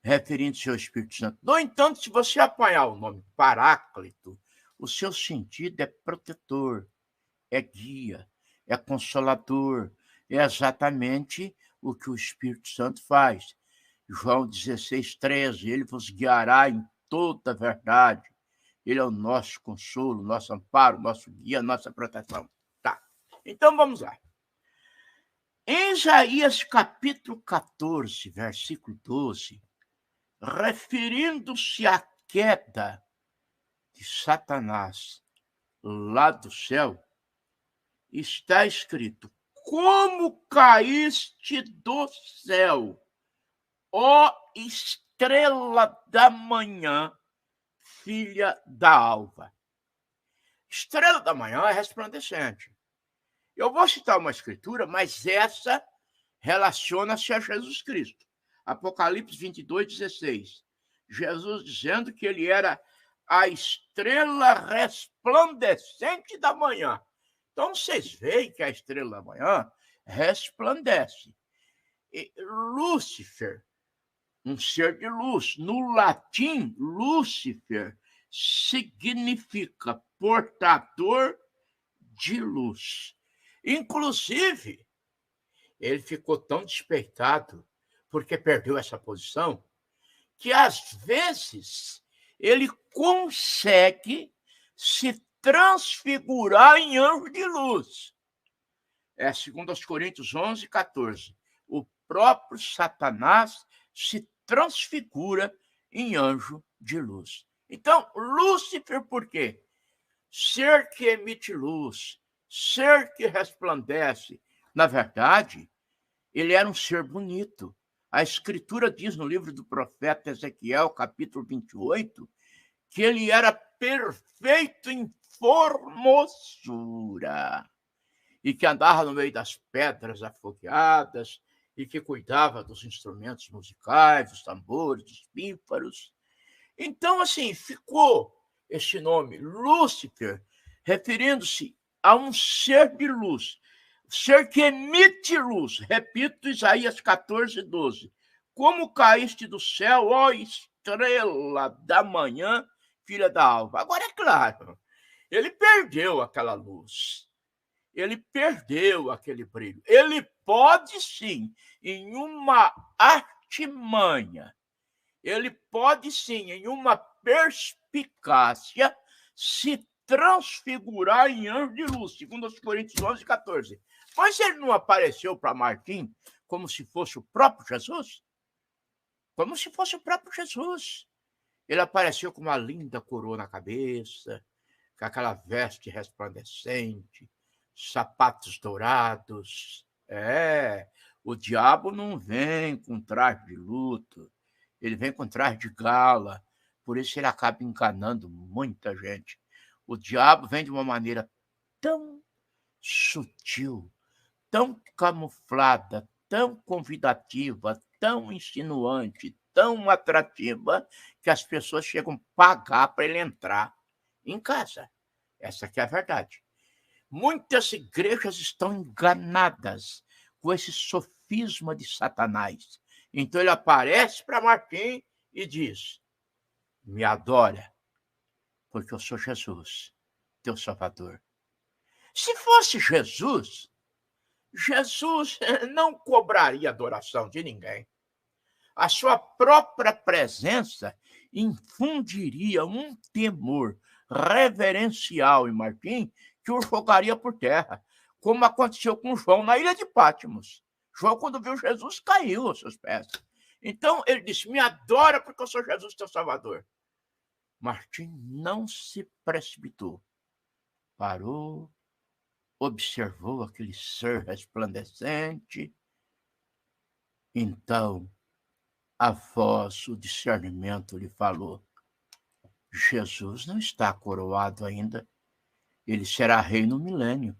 referindo-se ao Espírito Santo. No entanto, se você apanhar o nome Paráclito, o seu sentido é protetor, é guia, é consolador, é exatamente o que o Espírito Santo faz. João 16:13, ele vos guiará em toda a verdade. Ele é o nosso consolo, nosso amparo, nosso guia, nossa proteção. Tá. Então vamos lá. Em Isaías capítulo 14, versículo 12, referindo-se à queda de Satanás lá do céu, está escrito: como caíste do céu, ó estrela da manhã, filha da alva. Estrela da manhã é resplandecente. Eu vou citar uma escritura, mas essa relaciona-se a Jesus Cristo. Apocalipse 22:16. Jesus dizendo que ele era a estrela resplandecente da manhã. Então, vocês veem que a estrela da manhã resplandece. E Lúcifer, um ser de luz. No latim, Lúcifer significa portador de luz. Inclusive, ele ficou tão despeitado porque perdeu essa posição que, às vezes, ele consegue se transfigurar em anjo de luz. É 2 Coríntios 11:14. O próprio Satanás se transfigura em anjo de luz. Então, Lúcifer, por quê? Ser que emite luz, ser que resplandece. Na verdade, ele era um ser bonito. A Escritura diz no livro do profeta Ezequiel, capítulo 28, que ele era perfeito em formosura e que andava no meio das pedras afogueadas e que cuidava dos instrumentos musicais, dos tambores, dos pífaros. Então, assim, ficou esse nome, Lúcifer, referindo-se a um ser de luz, ser que emite luz. Repito, Isaías 14:12. Como caíste do céu, ó estrela da manhã, filha da alva. Agora, é claro, ele perdeu aquela luz. Ele perdeu aquele brilho. Ele pode, sim, em uma artimanha, ele pode, sim, em uma perspicácia, se transfigurar em anjo de luz, segundo os Coríntios 11:14. Mas ele não apareceu para Martim como se fosse o próprio Jesus? Como se fosse o próprio Jesus. Ele apareceu com uma linda coroa na cabeça, com aquela veste resplandecente, sapatos dourados. O diabo não vem com traje de luto, ele vem com traje de gala, por isso ele acaba enganando muita gente. O diabo vem de uma maneira tão sutil, tão camuflada, tão convidativa, tão insinuante, tão atrativa, que as pessoas chegam a pagar para ele entrar em casa. Essa que é a verdade. Muitas igrejas estão enganadas com esse sofisma de Satanás. Então ele aparece para Martim e diz: me adora, porque eu sou Jesus, teu Salvador. Se fosse Jesus, Jesus não cobraria adoração de ninguém. A sua própria presença infundiria um temor reverencial em Martim que o jogaria por terra, como aconteceu com João na ilha de Patmos. João, quando viu Jesus, caiu aos seus pés. Então ele disse: me adora porque eu sou Jesus, teu Salvador. Martim não se precipitou. Parou, observou aquele ser resplandecente. Então, a voz, o discernimento lhe falou: Jesus não está coroado ainda. Ele será rei no milênio.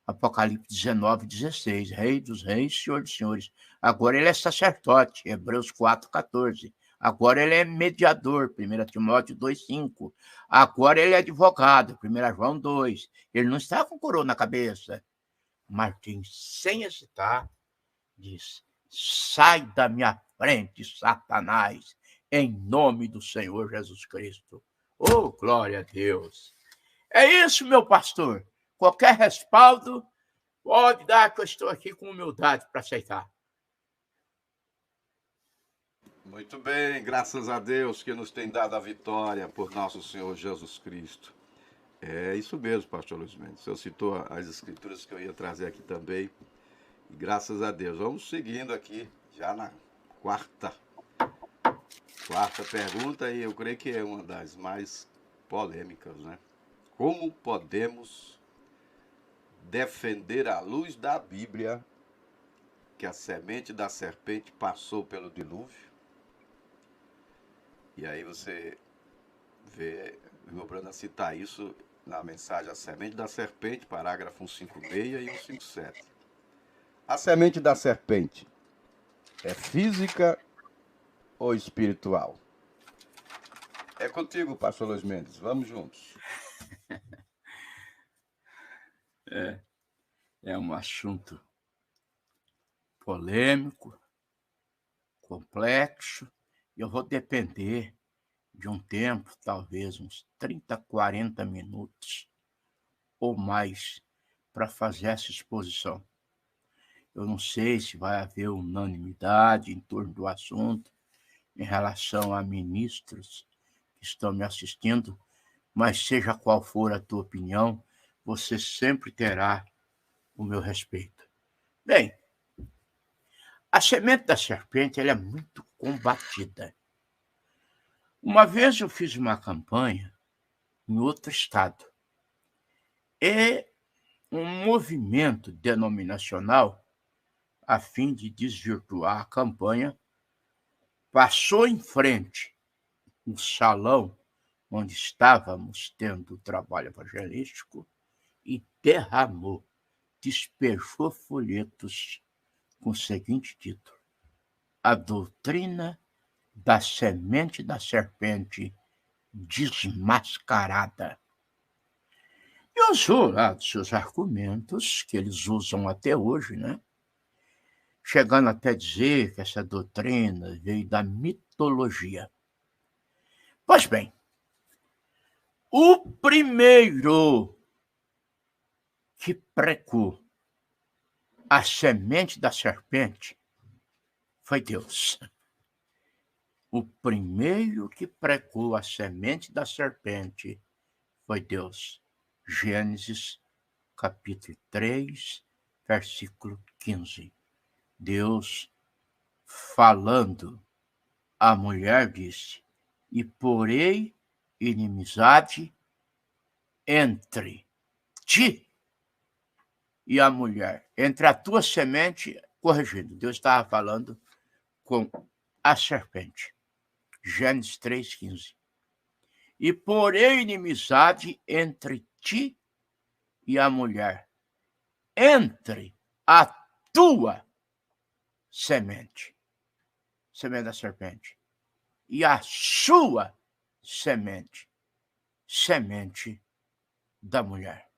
Apocalipse 19:16. Rei dos reis, Senhor dos senhores. Agora ele é sacerdote. Hebreus 4:14. Agora ele é mediador. 1 Timóteo 2:5. Agora ele é advogado. 1 João 2. Ele não está com coroa na cabeça. Martim, sem hesitar, diz: sai da minha frente, Satanás, em nome do Senhor Jesus Cristo. Oh, glória a Deus. É isso, meu pastor. Qualquer respaldo, pode dar, que eu estou aqui com humildade para aceitar. Muito bem, graças a Deus que nos tem dado a vitória por nosso Senhor Jesus Cristo. É isso mesmo, pastor Luiz Mendes. O senhor citou as escrituras que eu ia trazer aqui também. E graças a Deus. Vamos seguindo aqui, já na quarta pergunta, e eu creio que é uma das mais polêmicas, né? Como podemos defender à luz da Bíblia que a semente da serpente passou pelo dilúvio? E aí você vê o meu Brana citar isso na mensagem A Semente da Serpente, parágrafo 156 e 157. A semente da serpente é física ou espiritual? É contigo, pastor Luiz Mendes. Vamos juntos. É um assunto polêmico, complexo, e eu vou depender de um tempo, talvez uns 30, 40 minutos ou mais, para fazer essa exposição. Eu não sei se vai haver unanimidade em torno do assunto, em relação a ministros que estão me assistindo, mas seja qual for a tua opinião, você sempre terá o meu respeito. Bem, a semente da serpente ela é muito combatida. Uma vez eu fiz uma campanha em outro estado, e um movimento denominacional, a fim de desvirtuar a campanha, passou em frente no salão onde estávamos tendo o trabalho evangelístico e derramou, despejou folhetos com o seguinte título: A doutrina da semente da serpente desmascarada. E usou lá dos seus argumentos, que eles usam até hoje, né? Chegando até a dizer que essa doutrina veio da mitologia. Pois bem, o primeiro que pregou a semente da serpente foi Deus. O primeiro que pregou a semente da serpente foi Deus. Gênesis, capítulo 3, versículo 15. Deus, falando, a mulher disse: e porei inimizade entre ti e a mulher, entre a tua semente, corrigindo. Deus estava falando com a serpente. Gênesis 3,15. E porei inimizade entre ti e a mulher, entre a tua semente, semente da serpente, e a sua semente, semente da mulher.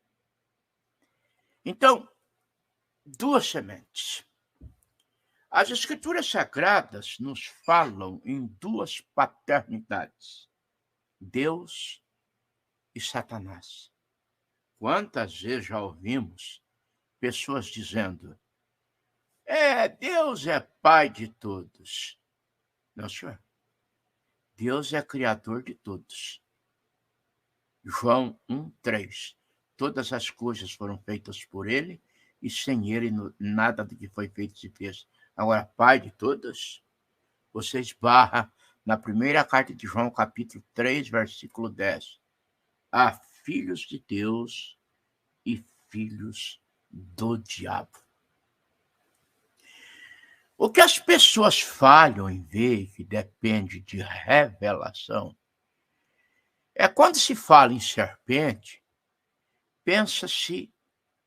Então, duas sementes. As Escrituras Sagradas nos falam em duas paternidades, Deus e Satanás. Quantas vezes já ouvimos pessoas dizendo, Deus é pai de todos. Não, senhor. Deus é criador de todos. João 1:3. Todas as coisas foram feitas por ele, e sem ele nada do que foi feito se fez. Agora, pai de todos, você esbarra na primeira carta de João, capítulo 3, versículo 10. Há filhos de Deus e filhos do diabo. O que as pessoas falham em ver, que depende de revelação, é quando se fala em serpente, pensa-se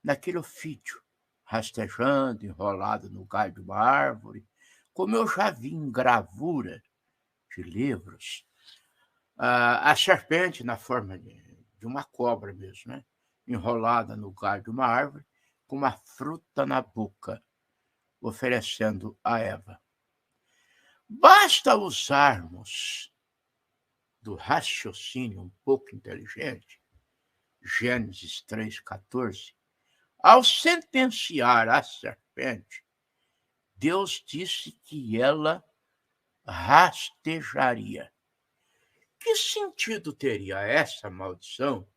naquele ofídio, rastejando, enrolado no galho de uma árvore, como eu já vi em gravura de livros, a serpente na forma de uma cobra mesmo, né? Enrolada no galho de uma árvore, com uma fruta na boca, oferecendo a Eva. Basta usarmos do raciocínio um pouco inteligente, Gênesis 3:14, ao sentenciar a serpente, Deus disse que ela rastejaria. Que sentido teria essa maldição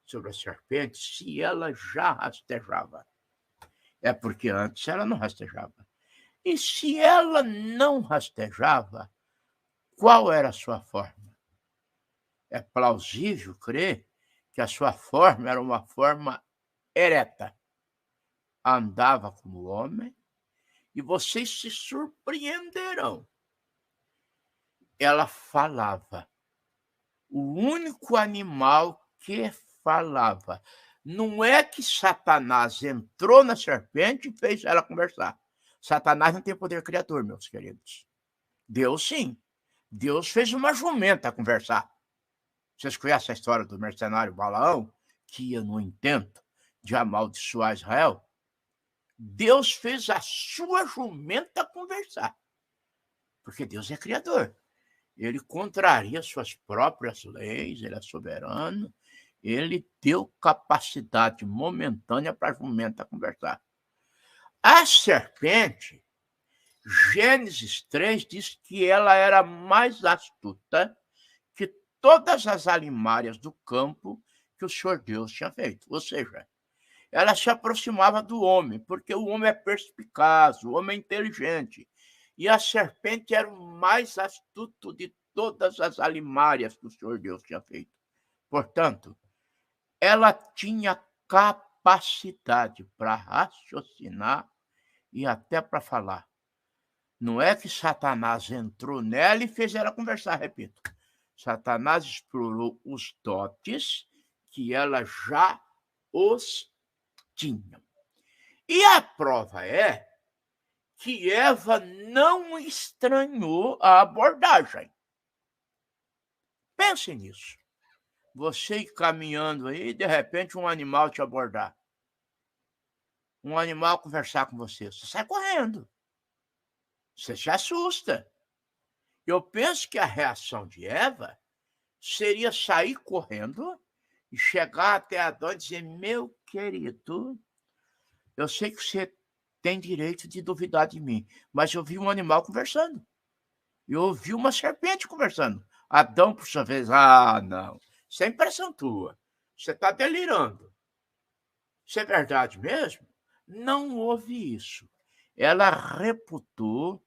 sobre a serpente se ela já rastejava? É porque antes ela não rastejava. E se ela não rastejava, qual era a sua forma? É plausível crer que a sua forma era uma forma ereta. Andava como homem, e vocês se surpreenderão. Ela falava. O único animal que falava. Não é que Satanás entrou na serpente e fez ela conversar. Satanás não tem poder criador, meus queridos. Deus sim. Deus fez uma jumenta conversar. Vocês conhecem a história do mercenário Balaão, que ia no intento de amaldiçoar Israel? Deus fez a sua jumenta conversar. Porque Deus é criador. Ele contraria suas próprias leis, ele é soberano. Ele deu capacidade momentânea para a jumenta conversar. A serpente, Gênesis 3, diz que ela era mais astuta que todas as alimárias do campo que o Senhor Deus tinha feito. Ou seja, ela se aproximava do homem, porque o homem é perspicaz, o homem é inteligente. E a serpente era o mais astuto de todas as alimárias que o Senhor Deus tinha feito. Portanto, ela tinha capacidade para raciocinar e até para falar. Não é que Satanás entrou nela e fez ela conversar, repito. Satanás explorou os dotes que ela já os tinha. E a prova é que Eva não estranhou a abordagem. Pense nisso. Você ir caminhando aí, de repente um animal te abordar. Um animal conversar com você. Você sai correndo. Você se assusta. Eu penso que a reação de Eva seria sair correndo e chegar até Adão e dizer, meu querido, eu sei que você tem direito de duvidar de mim, mas eu vi um animal conversando. Eu ouvi uma serpente conversando. Adão, por sua vez, não. Isso é impressão tua. Você está delirando. Isso é verdade mesmo? Não houve isso. Ela reputou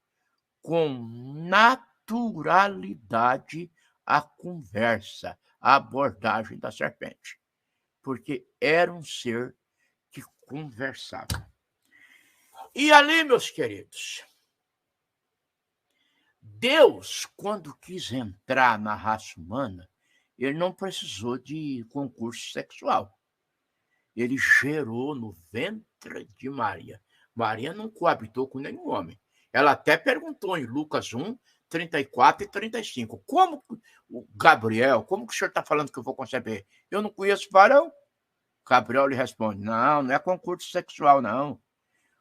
com naturalidade a conversa, a abordagem da serpente. Porque era um ser que conversava. E ali, meus queridos, Deus, quando quis entrar na raça humana, ele não precisou de concurso sexual. Ele gerou no ventre de Maria. Maria não coabitou com nenhum homem. Ela até perguntou em Lucas 1, 34 e 35. Como Gabriel, como que o senhor está falando que eu vou conceber? Eu não conheço varão. Gabriel lhe responde, não é concurso sexual, não.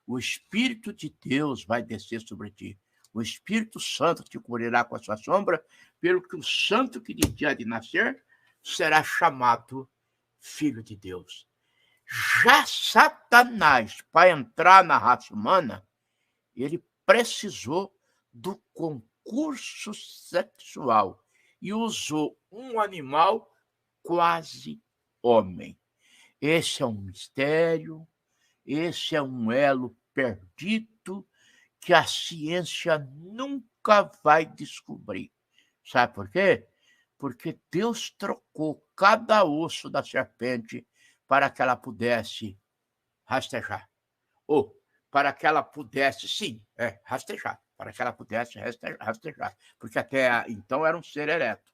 o Espírito de Deus vai descer sobre ti. O Espírito Santo te cobrirá com a sua sombra, pelo que o santo que de ti há de nascer será chamado Filho de Deus. Já Satanás, para entrar na raça humana, ele precisou do concurso sexual e usou um animal quase homem. Esse é um mistério, esse é um elo perdido que a ciência nunca vai descobrir. Sabe por quê? Porque Deus trocou cada osso da serpente para que ela pudesse rastejar. Ou para que ela pudesse, rastejar. Para que ela pudesse rastejar. Porque até então era um ser ereto.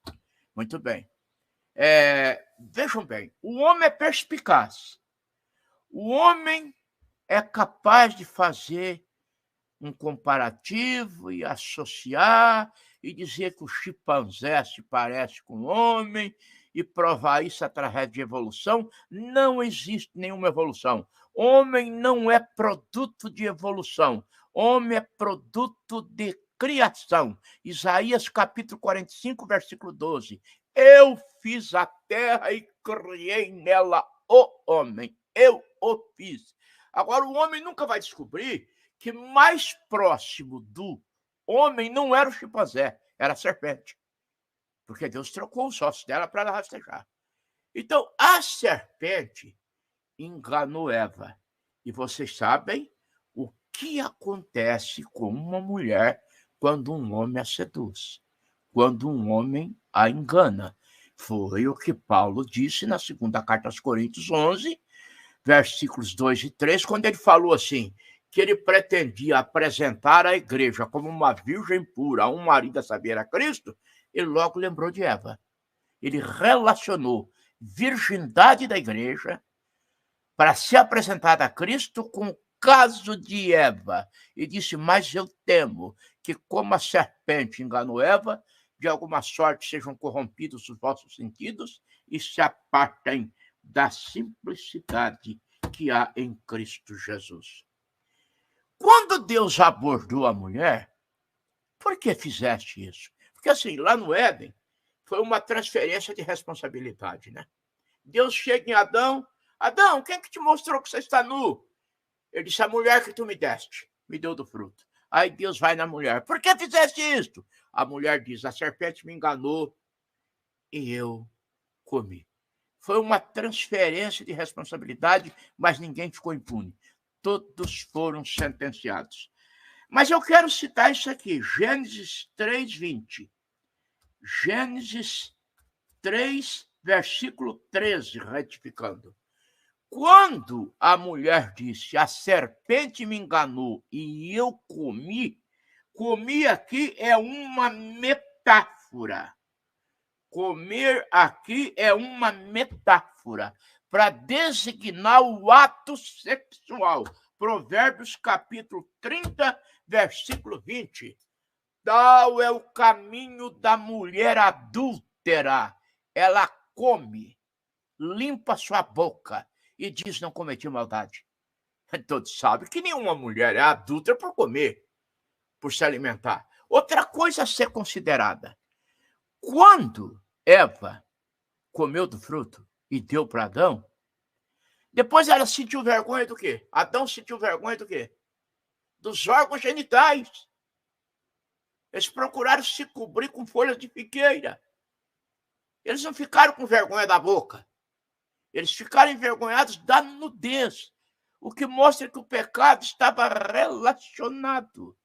Muito bem. Vejam bem, o homem é perspicaz. O homem é capaz de fazer um comparativo e associar e dizer que o chimpanzé se parece com o homem e provar isso através de evolução. Não existe nenhuma evolução. Homem não é produto de evolução. Homem é produto de criação. Isaías capítulo 45, versículo 12. Eu fiz a terra e criei nela o homem. Eu o fiz. Agora, o homem nunca vai descobrir que mais próximo do homem não era o chimpanzé, era a serpente. Porque Deus trocou os ossos dela para ela rastejar. Então, a serpente enganou Eva. E vocês sabem o que acontece com uma mulher quando um homem a seduz, quando um homem a engana. Foi o que Paulo disse na segunda carta aos Coríntios 11, versículos 2 e 3, quando ele falou assim, que ele pretendia apresentar a igreja como uma virgem pura a um marido a saber, a Cristo, ele logo lembrou de Eva. Ele relacionou virgindade da igreja para ser apresentada a Cristo com o caso de Eva. E disse, mas eu temo que como a serpente enganou Eva, de alguma sorte sejam corrompidos os vossos sentidos e se apartem da simplicidade que há em Cristo Jesus. Quando Deus abordou a mulher, por que fizeste isso? Porque assim, lá no Éden, foi uma transferência de responsabilidade, né? Deus chega em Adão, Adão, quem que te mostrou que você está nu? Ele disse, a mulher que tu me deste, me deu do fruto. Aí Deus vai na mulher, por que fizeste isto? A mulher diz, a serpente me enganou e eu comi. Foi uma transferência de responsabilidade, mas ninguém ficou impune. Todos foram sentenciados. Mas eu quero citar isso aqui, Gênesis 3:20. Gênesis 3, versículo 13, retificando. Quando a mulher disse, a serpente me enganou e eu comi, comer aqui é uma metáfora. Comer aqui é uma metáfora para designar o ato sexual. Provérbios capítulo 30, versículo 20. Tal é o caminho da mulher adúltera. Ela come, limpa sua boca e diz, não cometi maldade. Todos sabem que nenhuma mulher é adúltera por comer, por se alimentar. Outra coisa a ser considerada. Quando Eva comeu do fruto e deu para Adão, depois ela sentiu vergonha do quê? Adão sentiu vergonha do quê? Dos órgãos genitais. Eles procuraram se cobrir com folhas de figueira. Eles não ficaram com vergonha da boca. Eles ficaram envergonhados da nudez, o que mostra que o pecado estava relacionado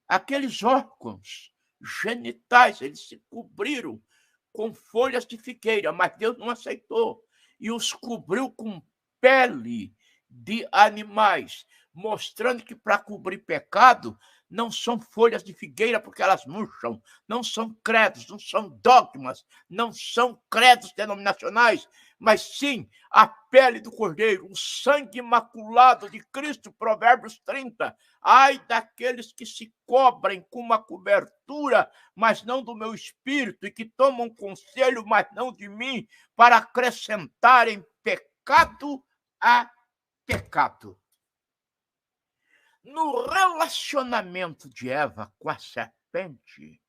àqueles órgãos genitais. Eles se cobriram com folhas de figueira, mas Deus não aceitou e os cobriu com pele de animais, mostrando que para cobrir pecado não são folhas de figueira porque elas murcham, não são credos, não são dogmas, não são credos denominacionais, mas sim a pele do Cordeiro, o sangue imaculado de Cristo, Provérbios 30. Ai daqueles que se cobrem com uma cobertura, mas não do meu espírito, e que tomam conselho, mas não de mim, para acrescentarem pecado a pecado. No relacionamento de Eva com a serpente,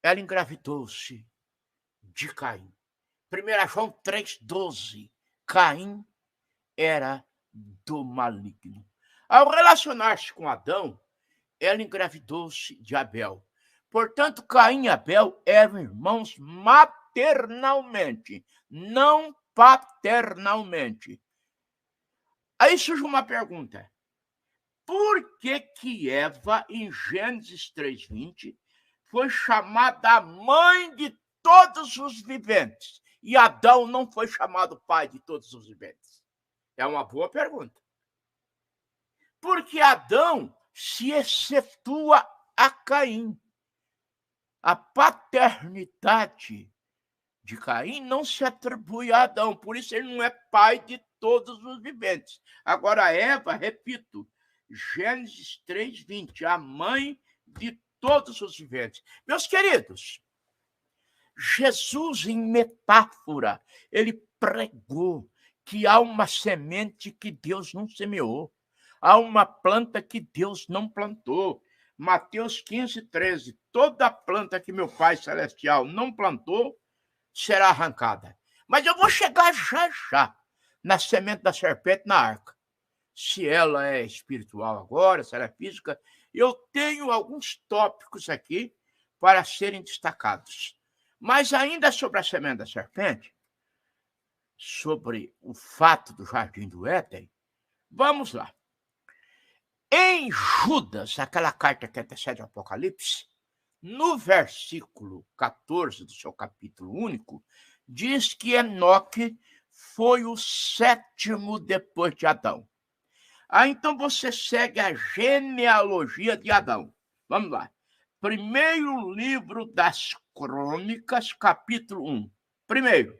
ela engravidou-se de Caim. 1 João 3,12. Caim era do maligno. Ao relacionar-se com Adão, ela engravidou-se de Abel. Portanto, Caim e Abel eram irmãos maternalmente, não paternalmente. Aí surge uma pergunta. Por que Eva, em Gênesis 3,20, foi chamada a mãe de todos os viventes e Adão não foi chamado pai de todos os viventes? É uma boa pergunta. Porque Adão se excetua a Caim. A paternidade de Caim não se atribui a Adão, por isso ele não é pai de todos os viventes. Agora, Eva, repito, Gênesis 3,20, a mãe de todos os viventes. Meus queridos, Jesus, em metáfora, ele pregou que há uma semente que Deus não semeou, há uma planta que Deus não plantou. Mateus 15,13, toda planta que meu Pai Celestial não plantou será arrancada. Mas eu vou chegar já na semente da serpente na arca. Se ela é espiritual agora, se ela é física, eu tenho alguns tópicos aqui para serem destacados. Mas ainda sobre a semente da serpente, sobre o fato do jardim do Éden, vamos lá. Em Judas, aquela carta que antecede o Apocalipse, no versículo 14 do seu capítulo único, diz que Enoque foi o 7º depois de Adão. Então você segue a genealogia de Adão. Vamos lá. Primeiro livro das Crônicas, capítulo 1. Primeiro,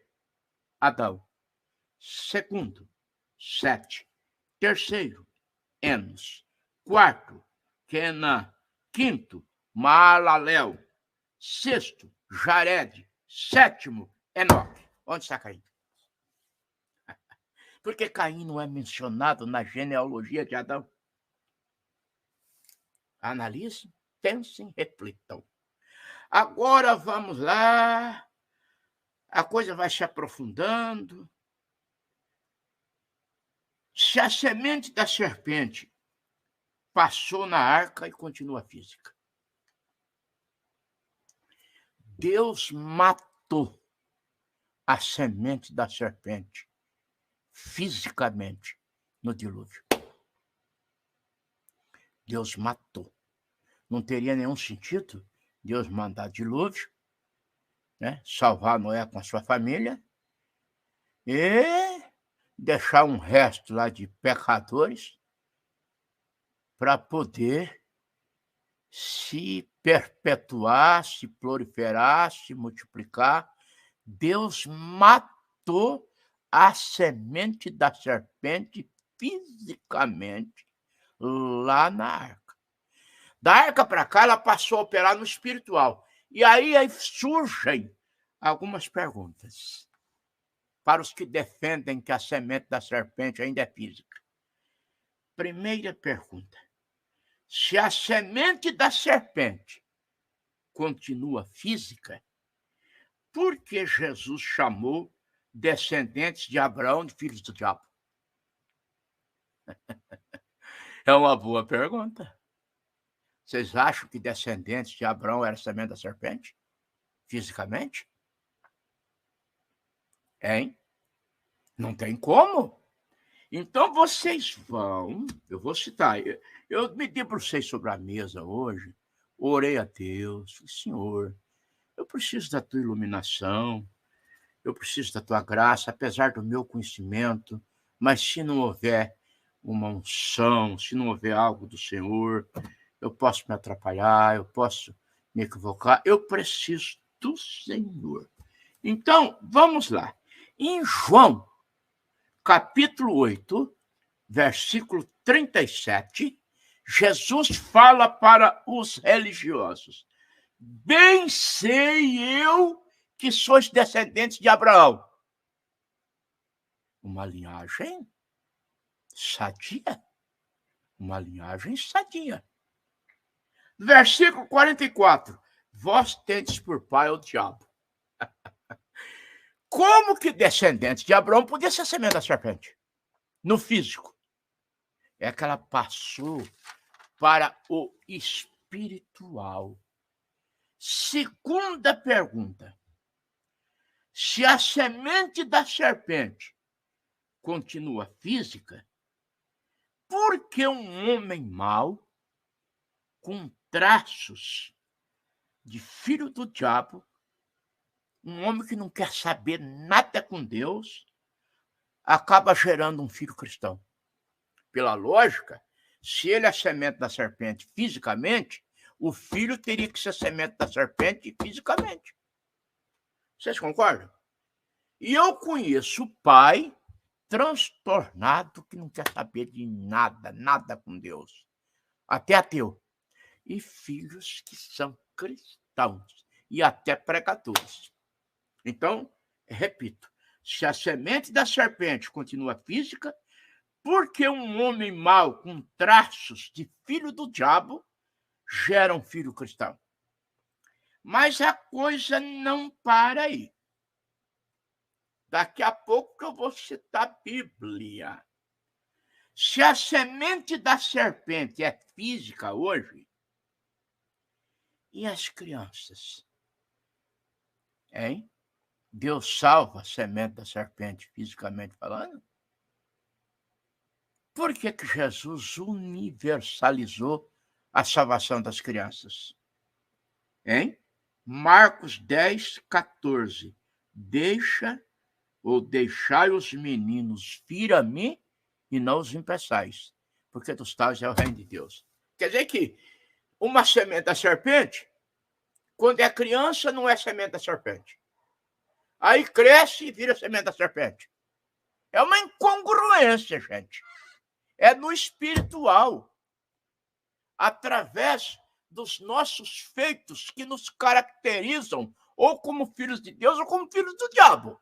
Adão. Segundo, Sete. Terceiro, Enos. Quarto, Quenã. Quinto, Maalalel. Sexto, Jared. Sétimo, Enoque. Onde está Caim? Porque Caim não é mencionado na genealogia de Adão. Analisem, pensem, reflitam. Agora vamos lá. A coisa vai se aprofundando. Se a semente da serpente passou na arca e continua física, Deus matou a semente da serpente fisicamente no dilúvio. Deus matou. Não teria nenhum sentido Deus mandar dilúvio, né? Salvar Noé com a sua família e deixar um resto lá de pecadores para poder se perpetuar, se proliferar, se multiplicar. Deus matou a semente da serpente fisicamente lá na arca. Da arca para cá, ela passou a operar no espiritual. E aí surgem algumas perguntas para os que defendem que a semente da serpente ainda é física. Primeira pergunta: se a semente da serpente continua física, por que Jesus chamou descendentes de Abraão de filhos do diabo? É uma boa pergunta. Vocês acham que descendentes de Abraão eram semente da serpente? Fisicamente? Hein? Não tem como. Então vocês vão, eu vou citar, eu me debrucei sobre a mesa hoje, orei a Deus, falei, Senhor, eu preciso da tua iluminação, eu preciso da tua graça, apesar do meu conhecimento, mas se não houver uma unção, se não houver algo do Senhor, eu posso me atrapalhar, eu posso me equivocar, eu preciso do Senhor. Então, vamos lá. Em João, capítulo 8, versículo 37, Jesus fala para os religiosos: bem sei eu que sois descendentes de Abraão. Uma linhagem sadia, uma linhagem sadia. Versículo 44. Vós tendes por pai o diabo. Como que descendente de Abraão podia ser semente da serpente? No físico. É que ela passou para o espiritual. Segunda pergunta. Se a semente da serpente continua física, por que um homem mau, com traços de filho do diabo, um homem que não quer saber nada com Deus, acaba gerando um filho cristão? Pela lógica, se ele é semente da serpente fisicamente, o filho teria que ser semente da serpente fisicamente. Vocês concordam? E eu conheço o pai transtornado que não quer saber de nada, nada com Deus. Até ateu. E filhos que são cristãos e até pregadores. Então, repito, se a semente da serpente continua física, por que um homem mau com traços de filho do diabo gera um filho cristão? Mas a coisa não para aí. Daqui a pouco eu vou citar a Bíblia. Se a semente da serpente é física hoje, e as crianças? Hein? Deus salva a semente da serpente, fisicamente falando? Por que que Jesus universalizou a salvação das crianças? Hein? Marcos 10, 14. Deixai os meninos vir a mim e não os impeçais, porque dos tais é o reino de Deus. Quer dizer que uma semente da serpente, quando é criança, não é semente da serpente. Aí cresce e vira semente da serpente. É uma incongruência, gente. É no espiritual. Através dos nossos feitos que nos caracterizam ou como filhos de Deus ou como filhos do diabo.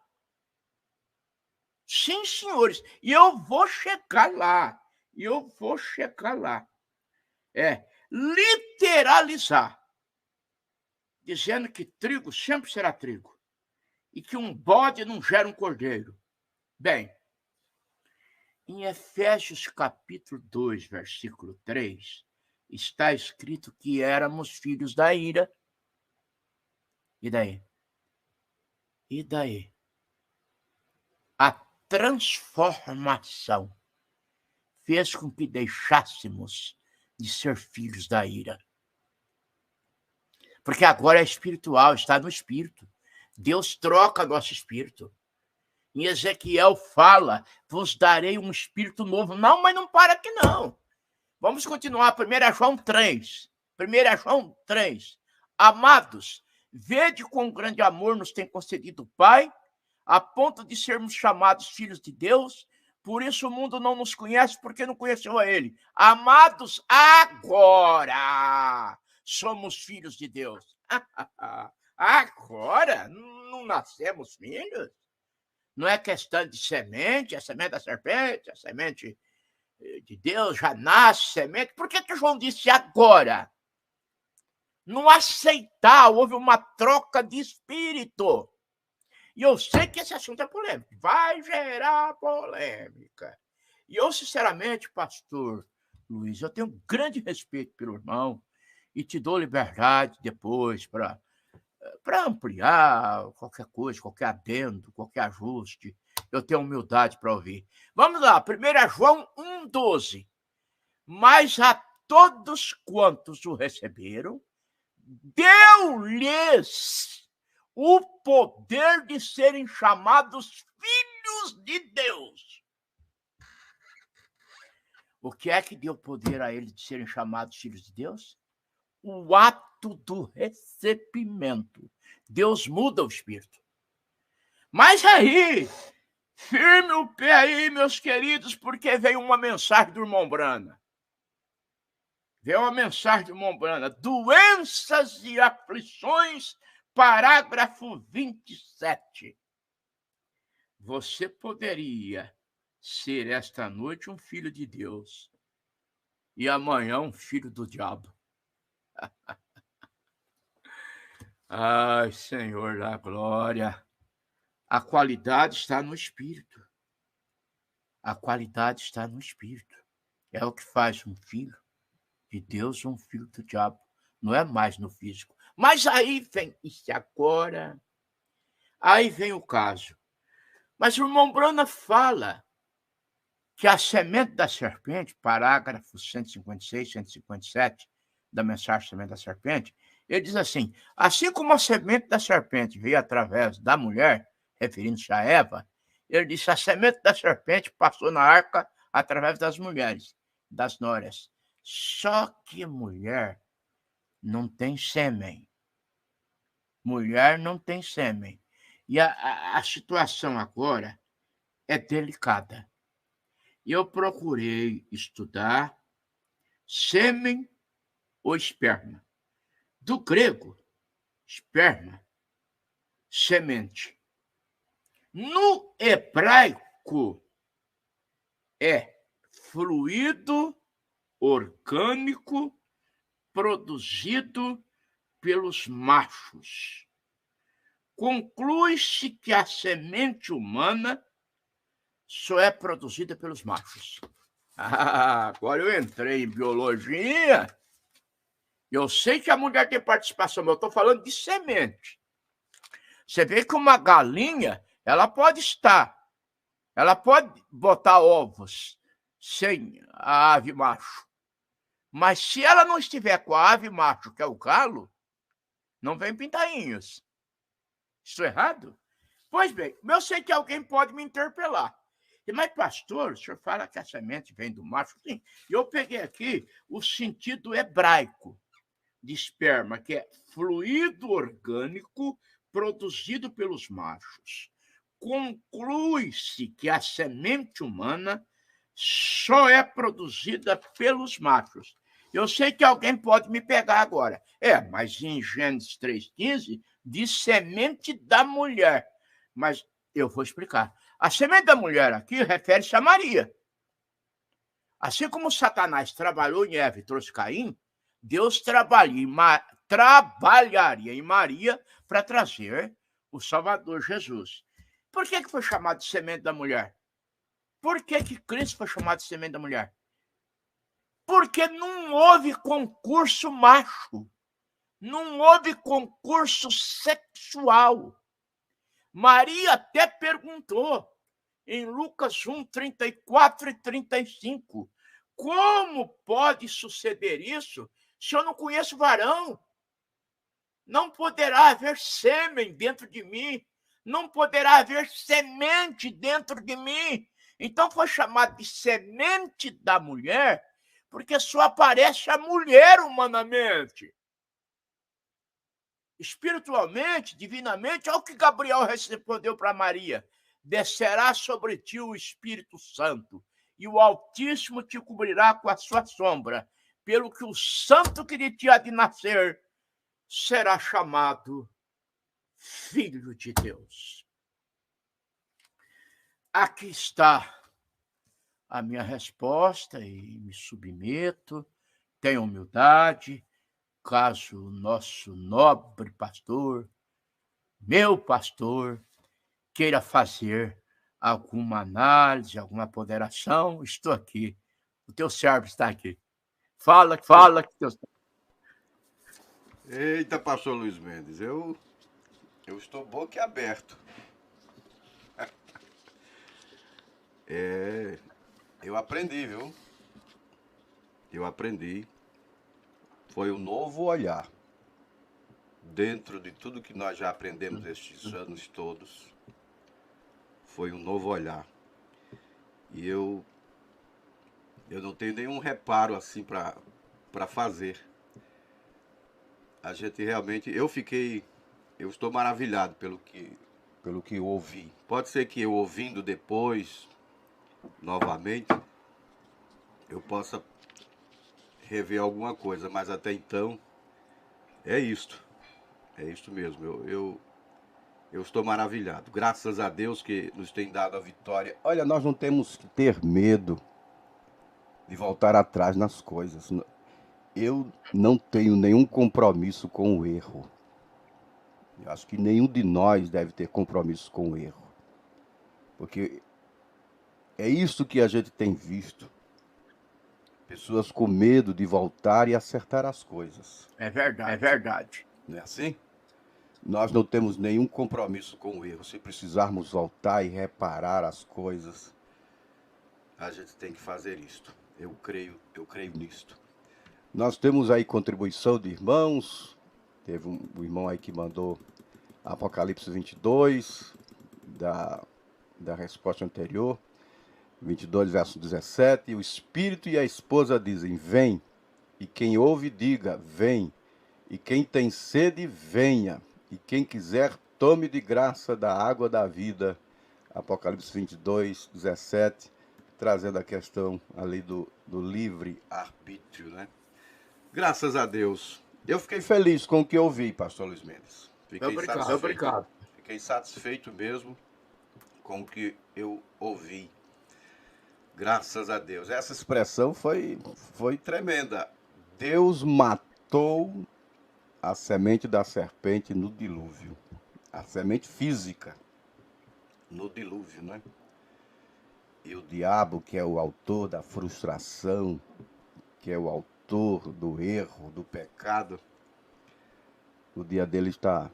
Sim, senhores. E eu vou chegar lá. É literalizar. Dizendo que trigo sempre será trigo. E que um bode não gera um cordeiro. Bem, em Efésios capítulo 2, versículo 3, está escrito que éramos filhos da ira. E daí? A transformação fez com que deixássemos de ser filhos da ira. Porque agora é espiritual, está no espírito. Deus troca nosso espírito. Em Ezequiel fala, vos darei um espírito novo. Não, mas não para aqui não. Vamos continuar, 1 João 3. 1 João 3. Amados, vede quão grande amor nos tem concedido o Pai, a ponto de sermos chamados filhos de Deus. Por isso o mundo não nos conhece, porque não conheceu a Ele. Amados, agora somos filhos de Deus. Agora? Não nascemos filhos? Não é questão de semente, a semente da serpente, a semente de Deus já nasce semente. Por que João disse agora? Não aceitar, houve uma troca de espírito. E eu sei que esse assunto é polêmico, vai gerar polêmica. E eu, sinceramente, pastor Luiz, eu tenho grande respeito pelo irmão e te dou liberdade depois para ampliar qualquer coisa, qualquer adendo, qualquer ajuste. Eu tenho humildade para ouvir. Vamos lá, 1 João 1,12. Mas a todos quantos o receberam, deu-lhes o poder de serem chamados filhos de Deus. O que é que deu poder a eles de serem chamados filhos de Deus? O ato do recebimento. Deus muda o espírito. Mas aí, firme o pé aí, meus queridos, porque veio uma mensagem do irmão Brana. Veio uma mensagem do irmão Brana. Doenças e aflições, parágrafo 27. Você poderia ser esta noite um filho de Deus e amanhã um filho do diabo. Ai, Senhor da glória. A qualidade está no espírito. A qualidade está no espírito. É o que faz um filho de Deus um filho do diabo. Não é mais no físico. Mas aí vem isso agora. Aí vem o caso. Mas o irmão Brana fala que a semente da serpente, parágrafo 156, 157 da mensagem Semente da Serpente, ele diz assim como a semente da serpente veio através da mulher, referindo-se a Eva, ele disse, a semente da serpente passou na arca através das mulheres, das noras. Só que mulher não tem sêmen. Mulher não tem sêmen. E a situação agora é delicada. E eu procurei estudar sêmen ou esperma. Do grego, esperma, semente. No hebraico, é fluido orgânico produzido pelos machos. Conclui-se que a semente humana só é produzida pelos machos. Agora eu entrei em biologia. Eu sei que a mulher tem participação, mas eu estou falando de semente. Você vê que uma galinha, ela pode botar ovos sem a ave macho. Mas se ela não estiver com a ave macho, que é o galo, não vem pintainhos. Estou errado? Pois bem, eu sei que alguém pode me interpelar. Mas, pastor, o senhor fala que a semente vem do macho? Sim, eu peguei aqui o sentido hebraico de esperma, que é fluido orgânico produzido pelos machos. Conclui-se que a semente humana só é produzida pelos machos. Eu sei que alguém pode me pegar agora. Mas em Gênesis 3,15 diz semente da mulher. Mas eu vou explicar. A semente da mulher aqui refere-se a Maria. Assim como Satanás trabalhou em Eva e trouxe Caim, Deus trabalharia em Maria para trazer o Salvador Jesus. Por que foi chamado de semente da mulher? Por que Cristo foi chamado de semente da mulher? Porque não houve concurso macho. Não houve concurso sexual. Maria até perguntou em Lucas 1, 34 e 35, como pode suceder isso se eu não conheço varão? Não poderá haver sêmen dentro de mim, não poderá haver semente dentro de mim. Então foi chamado de semente da mulher, porque só aparece a mulher humanamente. Espiritualmente, divinamente, olha o que Gabriel respondeu para Maria: descerá sobre ti o Espírito Santo, e o Altíssimo te cobrirá com a sua sombra, pelo que o santo que de ti há de nascer será chamado Filho de Deus. Aqui está a minha resposta e me submeto, tenho humildade, caso o nosso nobre pastor, meu pastor, queira fazer alguma análise, alguma ponderação, estou aqui. O teu servo está aqui. Fala que teu servo. Eita, pastor Luiz Mendes, eu estou boquiaberto. Eu aprendi, viu? Eu aprendi. Foi um novo olhar. Dentro de tudo que nós já aprendemos estes anos todos, foi um novo olhar. E eu não tenho nenhum reparo assim para fazer. A gente realmente, eu estou maravilhado pelo que eu ouvi. Pode ser que eu ouvindo depois, novamente, eu possa rever alguma coisa, mas até então é isto mesmo. Eu estou maravilhado. Graças a Deus que nos tem dado a vitória. Olha, nós não temos que ter medo. de voltar atrás nas coisas. Eu não tenho nenhum compromisso com o erro. Eu acho que nenhum de nós deve ter compromisso com o erro. Porque é isso que a gente tem visto. Pessoas com medo de voltar e acertar as coisas. É verdade, é verdade. Não é assim? Nós não temos nenhum compromisso com o erro. Se precisarmos voltar e reparar as coisas, a gente tem que fazer isto. Eu creio nisto. Nós temos aí contribuição de irmãos. Teve um irmão aí que mandou Apocalipse 22, da resposta anterior. 22, verso 17. O Espírito e a esposa dizem, vem. E quem ouve, diga, vem. E quem tem sede, venha. E quem quiser, tome de graça da água da vida. Apocalipse 22, 17. Trazendo a questão ali do livre-arbítrio, né? Graças a Deus. Eu fiquei feliz com o que ouvi, pastor Luiz Mendes. Obrigado. Fiquei satisfeito mesmo com o que eu ouvi. Graças a Deus. Essa expressão foi tremenda. Deus matou a semente da serpente no dilúvio. A semente física no dilúvio, né? E o diabo, que é o autor da frustração, que é o autor do erro, do pecado, o dia dele está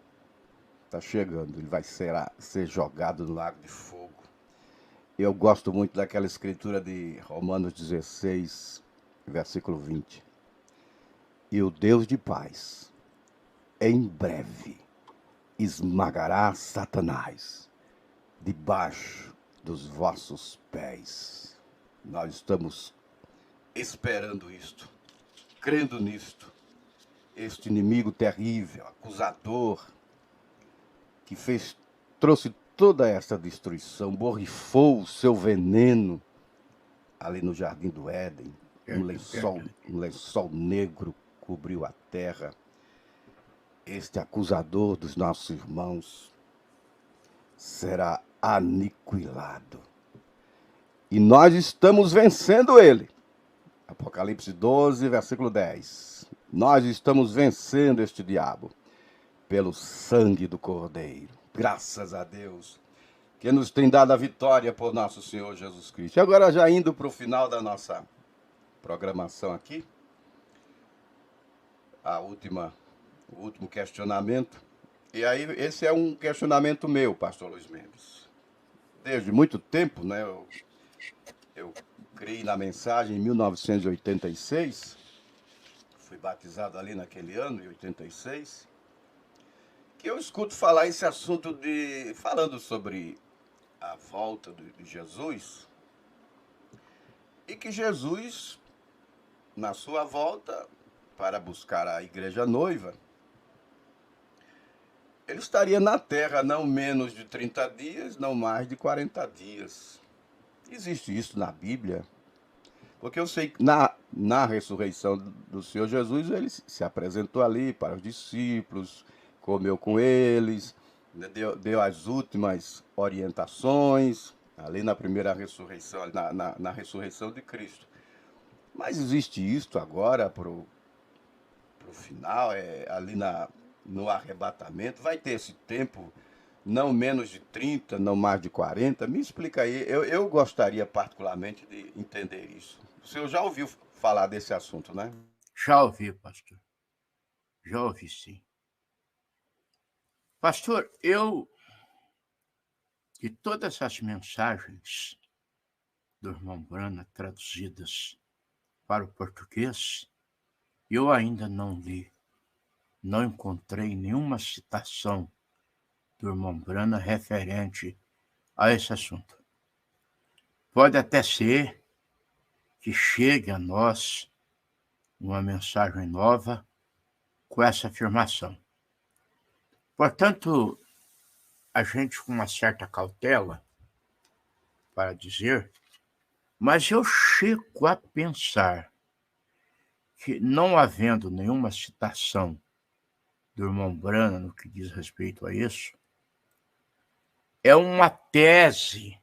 chegando. Ele vai ser jogado no lago de fogo. Eu gosto muito daquela escritura de Romanos 16, versículo 20. E o Deus de paz, em breve, esmagará Satanás debaixo dos vossos pés. Nós estamos esperando isto, crendo nisto. Este inimigo terrível, acusador, que trouxe toda essa destruição, borrifou o seu veneno ali no Jardim do Éden. Um lençol negro cobriu a terra. Este acusador dos nossos irmãos será aniquilado. E nós estamos vencendo ele. Apocalipse 12, versículo 10. Nós estamos vencendo este diabo pelo sangue do Cordeiro. Graças a Deus, que nos tem dado a vitória por nosso Senhor Jesus Cristo. E agora, já indo para o final da nossa programação aqui, o último questionamento. E aí, esse é um questionamento meu, pastor Luiz Mendes. Desde muito tempo, né? Eu criei na mensagem em 1986. Fui batizado ali naquele ano, em 86. Que eu escuto falar esse assunto falando sobre a volta de Jesus. E que Jesus, na sua volta para buscar a igreja noiva, ele estaria na terra não menos de 30 dias, não mais de 40 dias. Existe isso na Bíblia? Porque eu sei que na ressurreição do Senhor Jesus, ele se apresentou ali para os discípulos, comeu com eles, deu as últimas orientações, ali na primeira ressurreição, na ressurreição de Cristo. Mas existe isto agora para o final, ali no arrebatamento, vai ter esse tempo, não menos de 30, não mais de 40. Me explica aí, eu gostaria particularmente de entender isso. O senhor já ouviu falar desse assunto, né? Já ouvi, pastor. Já ouvi, sim. Pastor, de todas as mensagens do irmão Brana traduzidas para o português, eu ainda não li, não encontrei nenhuma citação do irmão Brana referente a esse assunto. Pode até ser que chegue a nós uma mensagem nova com essa afirmação. Portanto, a gente com uma certa cautela para dizer, mas eu chego a pensar que, não havendo nenhuma citação do irmão Brana no que diz respeito a isso, é uma tese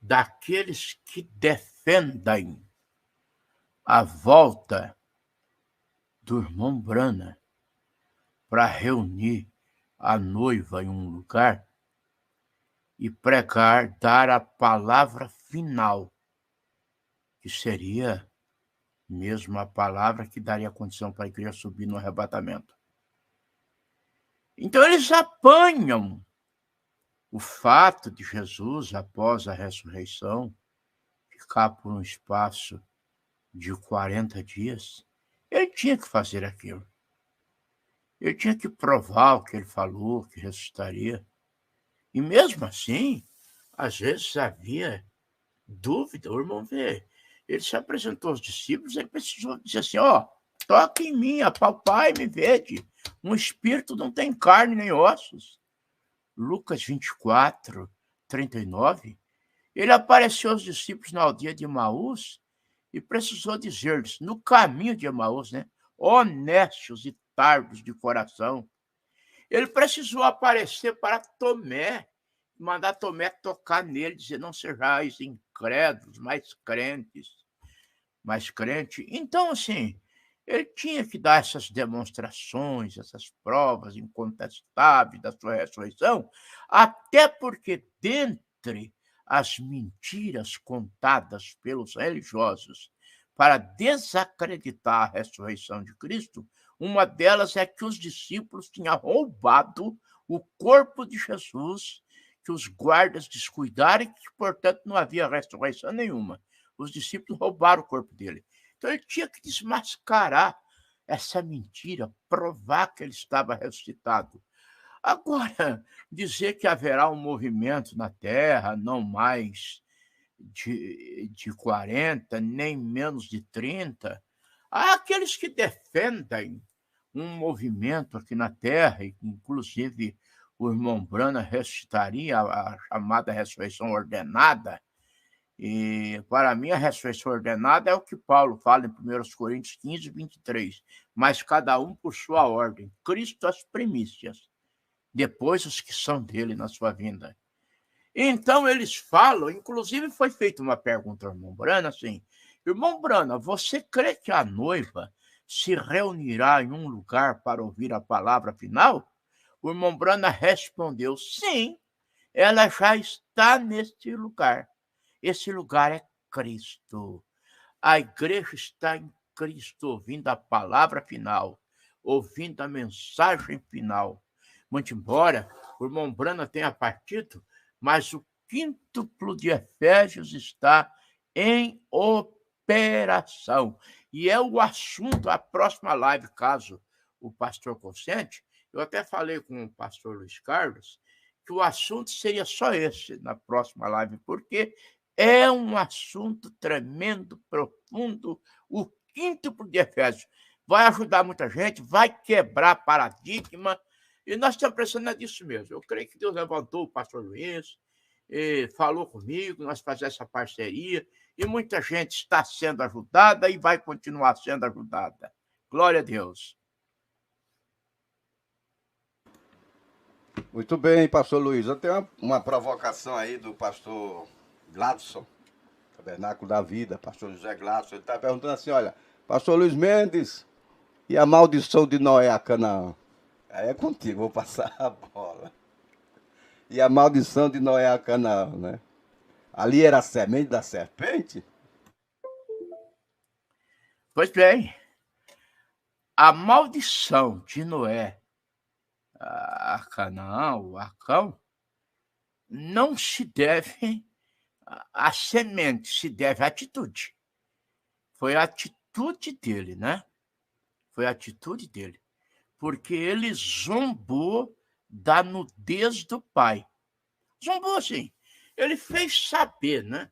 daqueles que defendem a volta do irmão Branham para reunir a noiva em um lugar e pregar, dar a palavra final, que seria mesmo a palavra que daria condição para a igreja subir no arrebatamento. Então eles apanham o fato de Jesus, após a ressurreição, ficar por um espaço de 40 dias. Ele tinha que fazer aquilo. Ele tinha que provar o que ele falou, que ressuscitaria. E mesmo assim, às vezes havia dúvida. O irmão vê, ele se apresentou aos discípulos, ele precisou dizer assim, toque em mim, apalpai, me vede. Um espírito não tem carne nem ossos. Lucas 24, 39. Ele apareceu aos discípulos na aldeia de Emaús e precisou dizer-lhes, no caminho de Emaús, honestos e tardos de coração. Ele precisou aparecer para Tomé, mandar Tomé tocar nele, dizer, não sejais incrédulos, mas crentes. Então, assim, ele tinha que dar essas demonstrações, essas provas incontestáveis da sua ressurreição, até porque, dentre as mentiras contadas pelos religiosos para desacreditar a ressurreição de Cristo, uma delas é que os discípulos tinham roubado o corpo de Jesus, que os guardas descuidaram e que, portanto, não havia ressurreição nenhuma. Os discípulos roubaram o corpo dele. Então, ele tinha que desmascarar essa mentira, provar que ele estava ressuscitado. Agora, dizer que haverá um movimento na Terra, não mais de 40, nem menos de 30, há aqueles que defendem um movimento aqui na Terra, e inclusive o irmão Branham ressuscitaria a chamada ressurreição ordenada. E, para mim, a ressurreição ordenada é o que Paulo fala em 1 Coríntios 15, 23. Mas cada um por sua ordem. Cristo as primícias, depois os que são dele na sua vinda. Então, eles falam, inclusive foi feita uma pergunta ao irmão Branham, assim, irmão Branham, você crê que a noiva se reunirá em um lugar para ouvir a palavra final? O irmão Branham respondeu, sim, ela já está neste lugar. Esse lugar é Cristo. A igreja está em Cristo, ouvindo a palavra final, ouvindo a mensagem final. Muito embora o irmão Branham tenha partido, mas o quíntuplo de Efésios está em operação. E é o assunto, a próxima live, caso o pastor consente, eu até falei com o pastor Luiz Carlos, que o assunto seria só esse na próxima live, porque é um assunto tremendo, profundo, o quíntuplo de Efésios. Vai ajudar muita gente, vai quebrar paradigma, e nós estamos precisando disso mesmo. Eu creio que Deus levantou o pastor Luiz, falou comigo, nós fazemos essa parceria, e muita gente está sendo ajudada e vai continuar sendo ajudada. Glória a Deus. Muito bem, pastor Luiz. Eu tenho uma provocação aí do pastor Gladson, Tabernáculo da Vida, pastor José Gladson. Ele está perguntando assim, olha, pastor Luiz Mendes, e a maldição de Noé a Canaã? Aí é contigo, vou passar a bola. E a maldição de Noé a Canaã, né? Ali era a semente da serpente? Pois bem, a maldição de Noé a Canaã, o Acão, não se deve à semente, se deve à atitude. Foi a atitude dele, né? Foi a atitude dele. Porque ele zombou da nudez do pai. Zombou, sim. Ele fez saber, né?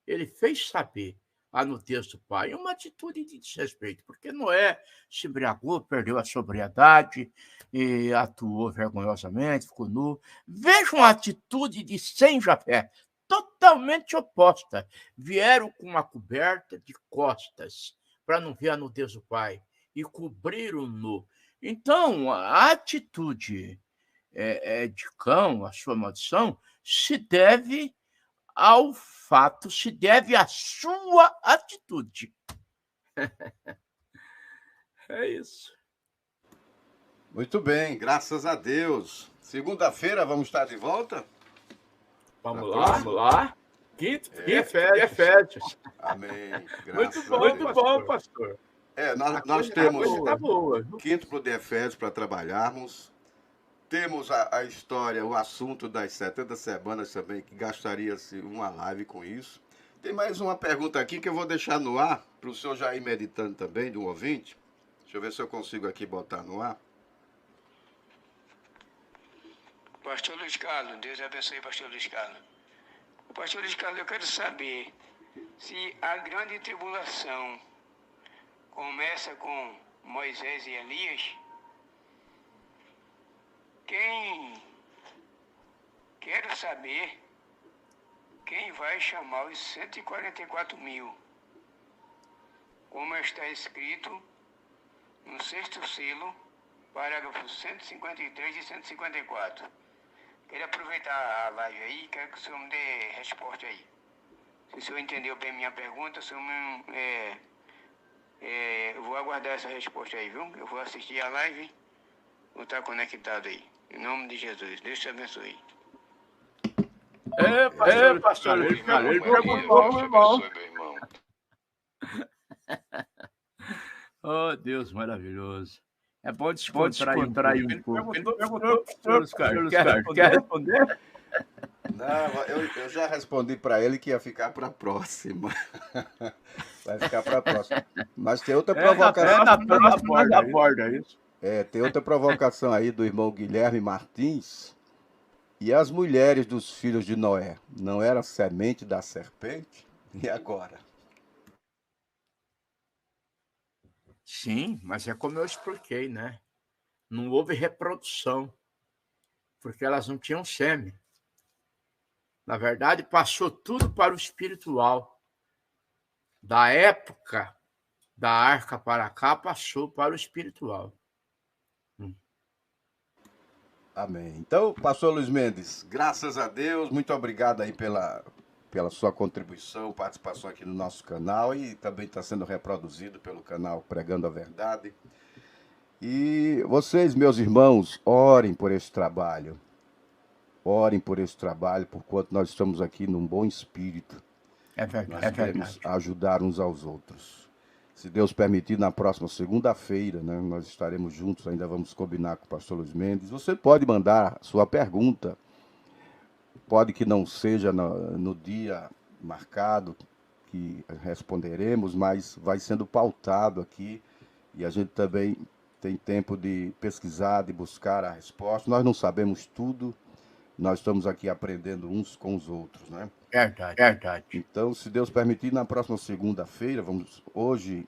Ele fez saber a nudez do pai. Uma atitude de desrespeito, porque Noé se embriagou, perdeu a sobriedade, e atuou vergonhosamente, ficou nu. Vejam a atitude de Sem e Jafé, totalmente oposta. Vieram com uma coberta de costas, para não ver a nudez do pai, e cobriram nu. Então, a atitude de Cão, a sua maldição, se deve ao fato se deve a sua atitude. É isso. Muito bem, graças a Deus. Segunda-feira vamos estar de volta? Vamos lá. Quinto de Efésios. Amém. Muito bom, pastor. Nós temos Tá boa. quíntuplo de Efésios para trabalharmos. Temos a história, o assunto das 70 semanas também, que gastaria-se uma live com isso. Tem mais uma pergunta aqui que eu vou deixar no ar, para o senhor já ir meditando também, de um ouvinte. Deixa eu ver se eu consigo aqui botar no ar. Pastor Luiz Carlos, Deus abençoe, pastor Luiz Carlos. Pastor Luiz Carlos, eu quero saber se a grande tribulação começa com Moisés e Elias. Quero saber quem vai chamar os 144 mil, como está escrito no 6º selo, parágrafo 153 e 154. Quero aproveitar a live aí, quero que o senhor me dê resposta aí. Se o senhor entendeu bem minha pergunta, o senhor eu vou aguardar essa resposta aí, viu? Eu vou assistir a live, vou estar conectado aí. Em nome de Jesus, Deus te abençoe. Pastor Luiz Carlos, Deus te abençoe, meu irmão. Oh, Deus maravilhoso. É bom descontrair um pouco. Quer responder? Não, eu já respondi para ele que ia ficar para a próxima. Vai ficar para a próxima. Mas tem outra provocação. Na próxima nós aborda isso. Tem outra provocação aí do irmão Guilherme Martins. E as mulheres dos filhos de Noé não eram semente da serpente? E agora? Sim, mas é como eu expliquei, né? Não houve reprodução, porque elas não tinham sêmen. Na verdade, passou tudo para o espiritual. Da época da arca para cá, passou para o espiritual. Amém. Então, pastor Luiz Mendes, graças a Deus, muito obrigado aí pela sua contribuição, participação aqui no nosso canal, e também está sendo reproduzido pelo canal Pregando a Verdade. E vocês, meus irmãos, orem por esse trabalho. Orem por esse trabalho, porquanto nós estamos aqui num bom espírito. É verdade. Nós queremos ajudar uns aos outros. Se Deus permitir, na próxima segunda-feira, né, nós estaremos juntos, ainda vamos combinar com o pastor Luiz Mendes. Você pode mandar sua pergunta, pode que não seja no dia marcado que responderemos, mas vai sendo pautado aqui, e a gente também tem tempo de pesquisar, de buscar a resposta. Nós não sabemos tudo, nós estamos aqui aprendendo uns com os outros, né? Verdade. Então, se Deus permitir, na próxima segunda-feira, hoje,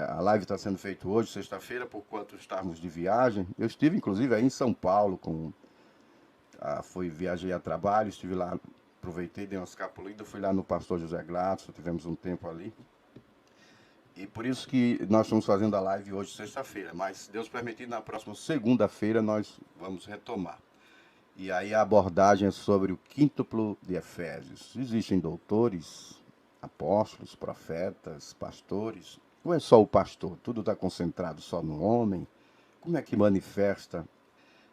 a live está sendo feita hoje, sexta-feira, por quanto estarmos de viagem. Eu estive, inclusive, aí em São Paulo, viajei a trabalho, estive lá, aproveitei, dei uma escapulida, fui lá no pastor José Gladson, tivemos um tempo ali. E por isso que nós estamos fazendo a live hoje, sexta-feira, mas se Deus permitir, na próxima segunda-feira nós vamos retomar. E aí a abordagem é sobre o quíntuplo de Efésios. Existem doutores, apóstolos, profetas, pastores. Não é só o pastor, tudo está concentrado só no homem. Como é que manifesta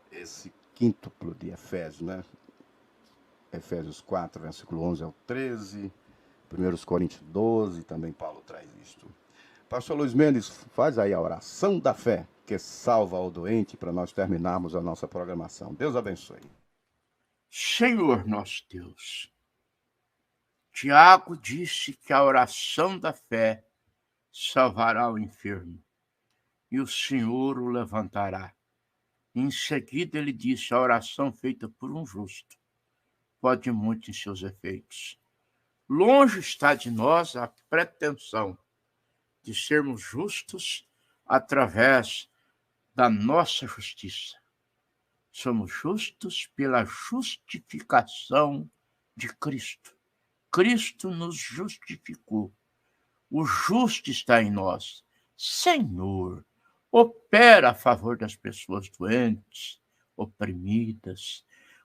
esse quíntuplo de Efésios, né? Efésios 4, versículo 11 ao 13, 1 Coríntios 12, também Paulo traz isto. Pastor Luiz Mendes, faz aí a oração da fé, que salva o doente, para nós terminarmos a nossa programação. Deus abençoe. Senhor nosso Deus, Tiago disse que a oração da fé salvará o enfermo, e o Senhor o levantará. Em seguida ele disse, a oração feita por um justo pode muito em seus efeitos. Longe está de nós a pretensão de sermos justos através da nossa justiça. Somos justos pela justificação de Cristo. Cristo nos justificou. O justo está em nós. Senhor, opera a favor das pessoas doentes, oprimidas.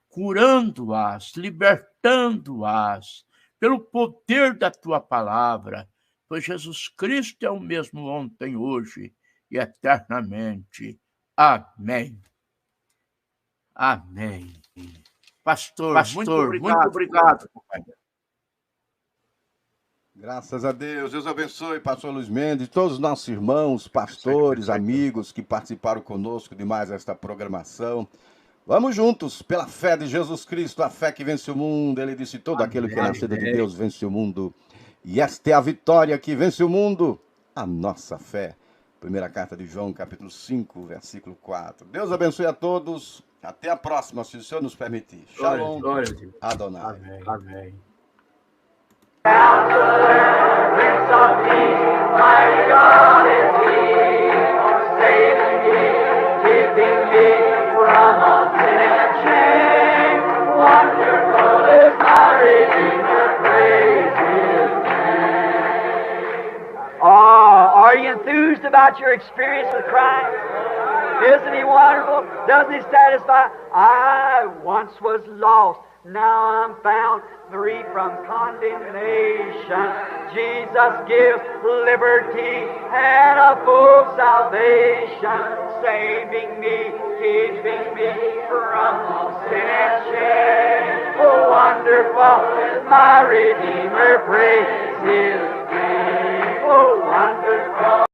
curando-as, libertando-as, pelo poder da tua palavra, pois Jesus Cristo é o mesmo ontem, hoje e eternamente. Amém. Amém. Pastor, muito obrigado. Graças a Deus. Deus abençoe, pastor Luiz Mendes, todos os nossos irmãos, pastores, amigos que participaram conosco de mais esta programação. Vamos juntos, pela fé de Jesus Cristo, a fé que vence o mundo. Ele disse, todo aquele que é nascido de Deus vence o mundo. E esta é a vitória que vence o mundo, a nossa fé. Primeira carta de João, capítulo 5, versículo 4. Deus abençoe a todos. Até a próxima, se o Senhor nos permitir. Shalom. Glória a Deus. Adonai. Amém. Amém. Prince of Peace, my God is He, saving me, keeping me from all sin and shame. Wonderful is my Redeemer, praise His name. Oh, are you enthused about your experience with Christ? Isn't He wonderful? Doesn't He satisfy? I once was lost, now I'm found, free from condemnation. Jesus gives liberty and a full salvation, saving me, keeping me from all sin and shame. Oh, wonderful is my Redeemer, praise His name. Oh, wonderful.